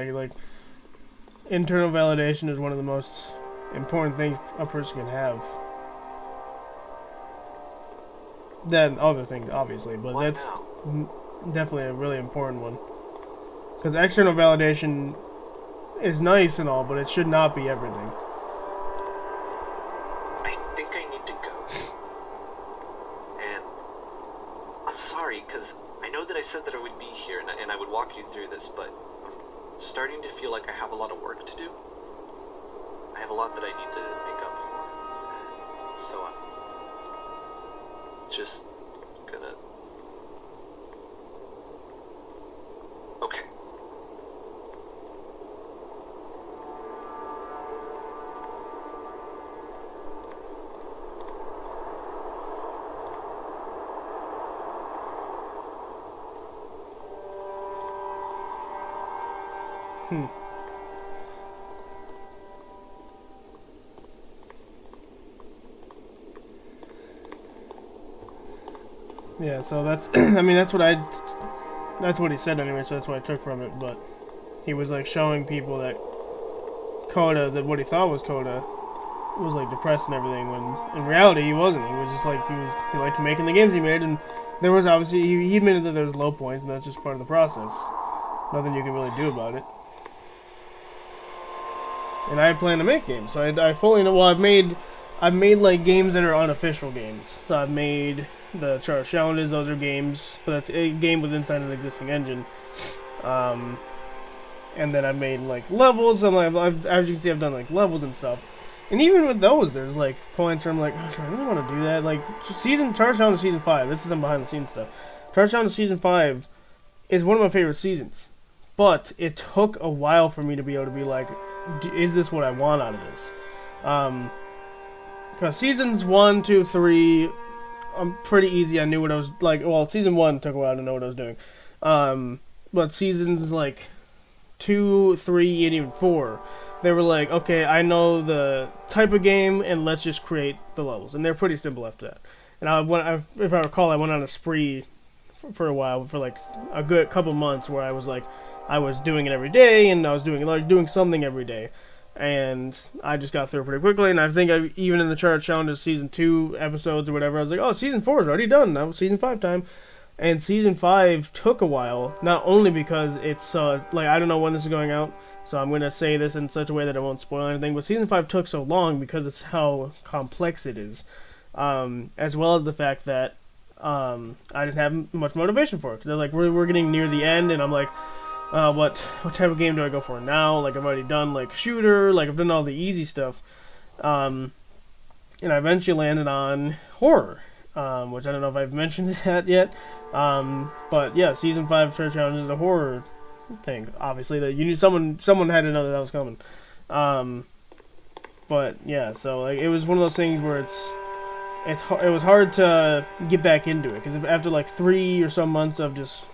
Internal validation is one of the most important things a person can have. Then other things, obviously, but that's definitely a really important one. Because external validation is nice and all, but it should not be everything. I think I need to go. And I'm sorry, because I know that I said that I would be here and I would walk you through this, but I'm starting to feel like I have a lot of work to do. I have a lot that I need to make up for. So I'm just gonna... Okay. Yeah, so that's, I mean, that's what he said anyway, so that's what I took from it, but he was, like, showing people that Coda, that what he thought was Coda, was, like, depressed and everything, when in reality he wasn't. He was just, like, he liked making the games he made, and there was obviously, he admitted that there was low points, and that's just part of the process. Nothing you can really do about it. And I plan to make games, so I fully know, well, I've made, like, games that are unofficial games. So I've made the Charge Challenges, those are games, but that's a game with inside an existing engine. And then I've made, like, levels, and as you can see, I've done, like, levels and stuff. And even with those, there's, like, points where I'm like, oh, do I really want to do that? Like, Charge Challenge Season 5, this is some behind-the-scenes stuff. Charge Challenge Season 5 is one of my favorite seasons. But it took a while for me to be able to be like, is this what I want out of this? Because seasons 1, 2, 3, I'm pretty easy. I knew what I was like. Well, season 1 took a while to know what I was doing. But seasons like 2, 3, and even 4, they were like, okay, I know the type of game, and let's just create the levels. And they're pretty simple after that. And if I recall, I went on a spree for a while, for like a good couple months, where I was doing it every day, and I was doing something every day, and I just got through it pretty quickly. And I think even in the Charge Challenges Season 2 episodes or whatever, I was like, oh, Season 4 is already done, now Season 5 time. And Season 5 took a while, not only because it's, like, I don't know when this is going out, so I'm going to say this in such a way that I won't spoil anything, but Season 5 took so long because it's how complex it is, as well as the fact that I didn't have much motivation for it. Because they're like, we're getting near the end, and I'm like, what type of game do I go for now? Like, I've already done, like, shooter, like, I've done all the easy stuff, and I eventually landed on horror, which I don't know if I've mentioned that yet, but yeah, Season 5 Church Challenge is a horror thing, obviously, that you knew someone had to know that was coming, but yeah, so, like, it was one of those things where it was hard to get back into it, because after, like, 3 or so months of just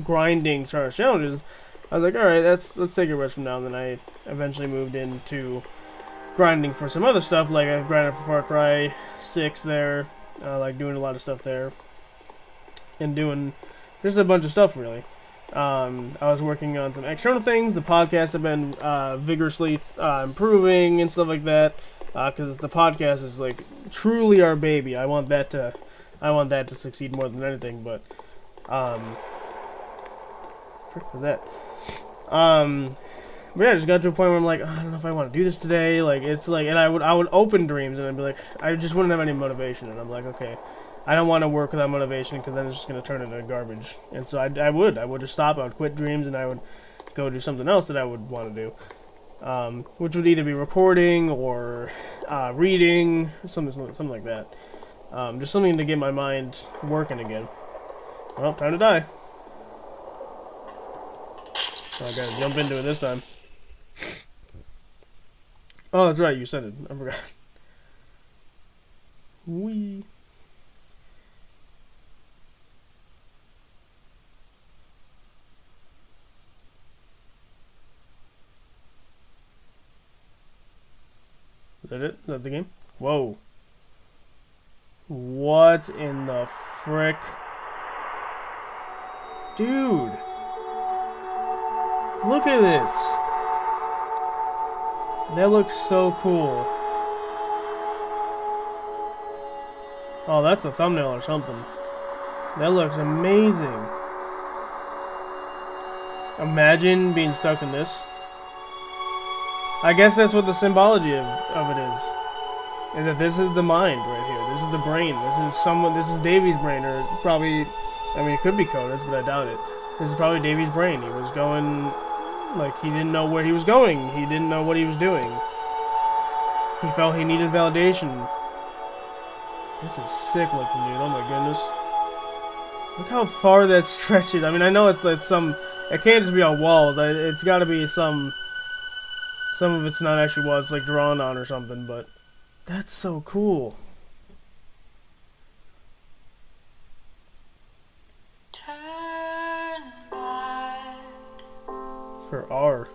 grinding Charge Challenges, I was like, alright, let's take a rest from now. And then I eventually moved into grinding for some other stuff, like I grinded for Far Cry 6 there, like doing a lot of stuff there, and doing just a bunch of stuff, really. I was working on some external things. The podcast have been vigorously improving and stuff like that, because the podcast is, like, truly our baby. I want that to succeed more than anything, but frick was that? But yeah, I just got to a point where I'm like, oh, I don't know if I want to do this today. Like, it's like, and I would open dreams, and I'd be like, I just wouldn't have any motivation, and I'm like, okay, I don't want to work without motivation, because then it's just going to turn into garbage. And so I would just stop, I would quit dreams, and I would go do something else that I would want to do, which would either be recording or reading, something like that. Just something to get my mind working again. Well, time to die. Oh, I gotta jump into it this time. Oh, that's right, you said it. I forgot. Whee. Is that it? Is that the game? Whoa. What in the frick? Dude. Look at this. That looks so cool. Oh, that's a thumbnail or something. That looks amazing. Imagine being stuck in this. I guess that's what the symbology of it is. Is that this is the mind right here. This is the brain. This is Davey's brain, or probably, I mean, it could be Coda's, but I doubt it. This is probably Davey's brain. He was going, like, he didn't know where he was going. He didn't know what he was doing. He felt he needed validation. This is sick looking, dude. Oh my goodness. Look how far that stretches. I mean, I know it's some, it can't just be on walls. It's got to be some of it's not actually walls, it's like drawn on or something, but that's so cool. Turn back. For R.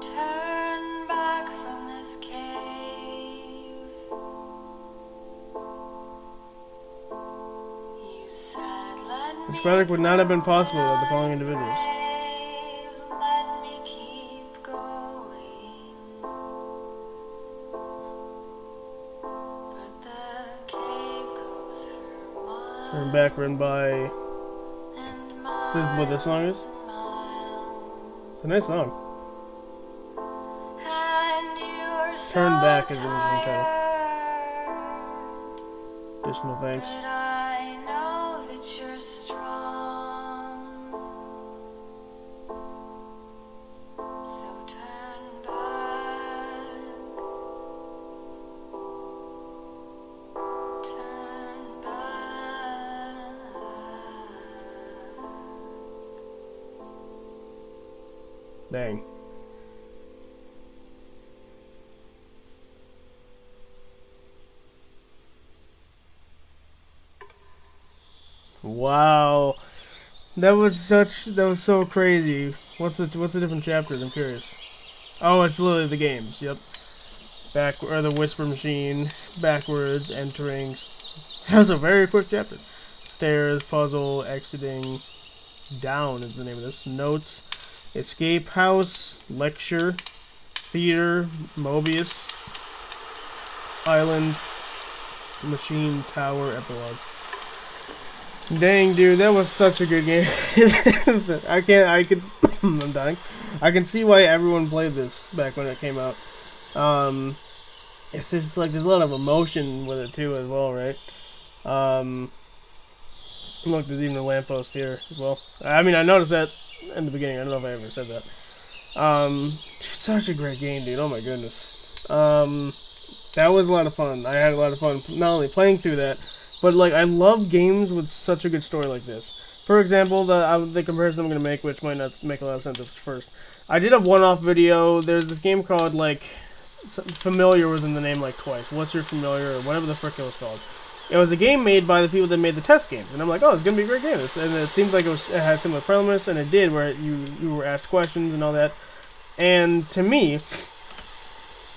Turn back from this cave. You said let This me project would not have been possible without the following individuals. brave, let me keep going. But the cave goes for miles Turn back, written by. and miles. This is what this song is? and miles. It's a nice song. And you're Turn so Back is the original title. tired, Additional thanks. but I know that you're strong. So turn back. Turn back. Dang. Wow. That was so crazy. What's the different chapters? I'm curious. Oh, it's literally the games. Yep. Or the Whisper Machine, backwards, entering. That was a very quick chapter. Stairs, puzzle, exiting. Down is the name of this. Notes, escape house, lecture, theater, Mobius, island, machine, tower, epilogue. Dang, dude, that was such a good game. I'm dying. I can see why everyone played this back when it came out. It's just like there's a lot of emotion with it too, as well, right? Look, there's even a lamppost here as well. I mean, I noticed that in the beginning. I don't know if I ever said that. Dude, such a great game, dude. Oh my goodness. That was a lot of fun. I had a lot of fun not only playing through that, but like I love games with such a good story like this. For example, the comparison I'm gonna make, which might not make a lot of sense at first. I did a one-off video. There's this game called like Familiar within the name like twice. What's Your Familiar or whatever the frick it was called. It was a game made by the people that made the test games, and I'm like, oh, it's gonna be a great game. And it seemed like it had similar premise, and it did, where you were asked questions and all that. And to me,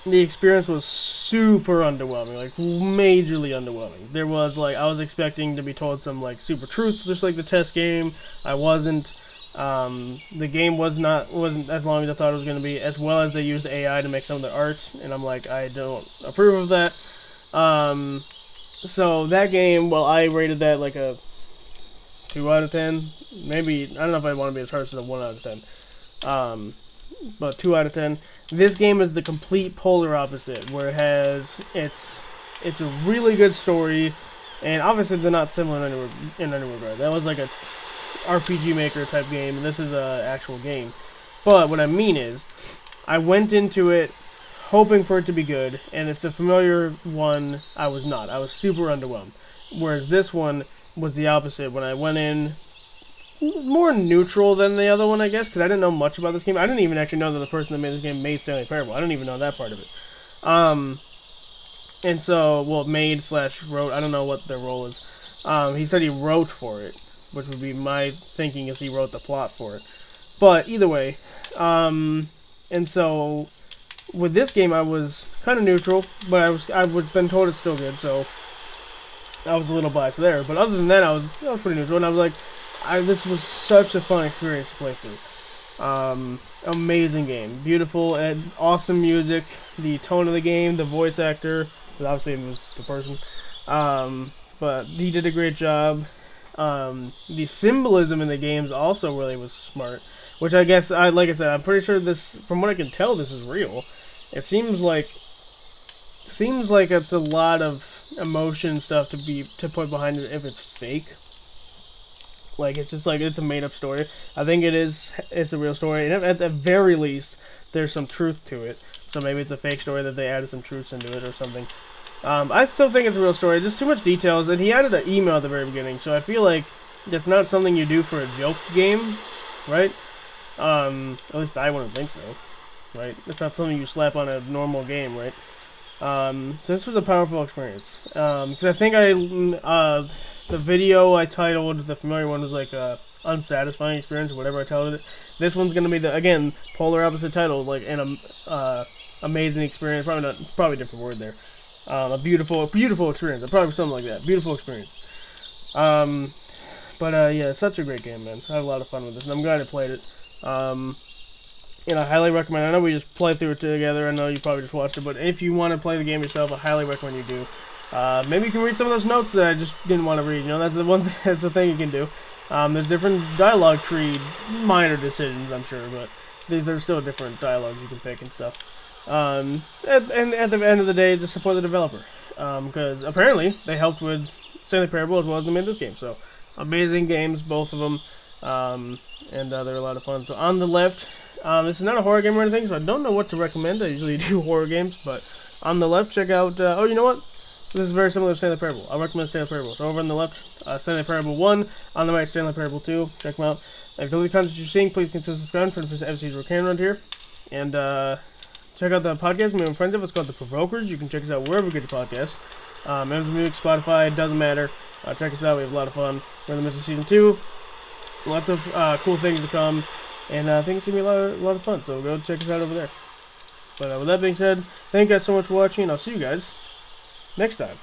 the experience was super underwhelming, like majorly underwhelming. There was like I was expecting to be told some like super truths, just like the test game. I wasn't. The game wasn't as long as I thought it was going to be, as well as they used AI to make some of the art, and I'm like, I don't approve of that. So that game, well, I rated that like a 2 out of 10. Maybe, I don't know if I want to be as harsh as a 1 out of 10. But 2 out of 10. This game is the complete polar opposite, where it's a really good story, and obviously they're not similar in any regard. That was like a RPG Maker type game, and this is a actual game. But what I mean is, I went into it hoping for it to be good, and if the Familiar one, I was not. I was super underwhelmed. Whereas this one was the opposite. When I went in, more neutral than the other one, I guess, because I didn't know much about this game. I didn't even actually know that the person that made this game made Stanley Parable. I didn't even know that part of it. And so, well, made / wrote. I don't know what their role is. He said he wrote for it, which would be my thinking is he wrote the plot for it. But either way, and so with this game I was kind of neutral, but I've been told it's still good, so I was a little biased there. But other than that, I was pretty neutral, and I was like, this was such a fun experience to play through. Amazing game, beautiful and awesome music, the tone of the game, the voice actor, obviously it was the person, but he did a great job. The symbolism in the games also really was smart, which I guess, like I said, I'm pretty sure this, from what I can tell, this is real. It seems like it's a lot of emotion stuff to put behind it if it's fake. Like, it's just like, it's a made-up story. I think it's a real story, and at the very least, there's some truth to it. So maybe it's a fake story that they added some truths into it or something. I still think it's a real story. Just too much details, and he added an email at the very beginning, so I feel like that's not something you do for a joke game, right? At least I wouldn't think so, right? It's not something you slap on a normal game, right? So this was a powerful experience. Because I think the video I titled, the familiar one was like unsatisfying experience or whatever I titled it. This one's gonna be again, polar opposite title, like an amazing experience. Probably a different word there. A beautiful experience. Probably something like that. Beautiful experience. Yeah, such a great game, man. I had a lot of fun with this, and I'm glad I played it. I highly recommend. I know we just played through it together. I know you probably just watched it, but if you want to play the game yourself, I highly recommend you do. Maybe you can read some of those notes that I just didn't want to read. You know, that's the one. That's the thing you can do. There's different dialogue tree, minor decisions, I'm sure, but there's still different dialogues you can pick and stuff. And at the end of the day, just support the developer, because apparently they helped with Stanley Parable as well as they made this game. So amazing games, both of them, and they're a lot of fun. So on the left, this is not a horror game or anything, so I don't know what to recommend. I usually do horror games, but on the left, check out. Oh, you know what? This is very similar to Stanley Parable. I recommend Stanley Parable. So over on the left, Stanley Parable 1. On the right, Stanley Parable 2. Check them out. If you like the content you're seeing, please consider subscribing for the FC's Rocan around here. And check out the podcast we have friends of. It's called The Provokers. You can check us out wherever you get your podcasts. Amazon Music, Spotify, doesn't matter. Check us out. We have a lot of fun. We're in the midst of Season 2. Lots of cool things to come. And I think it's going to be a lot of fun. So go check us out over there. But with that being said, thank you guys so much for watching. And I'll see you guys next time.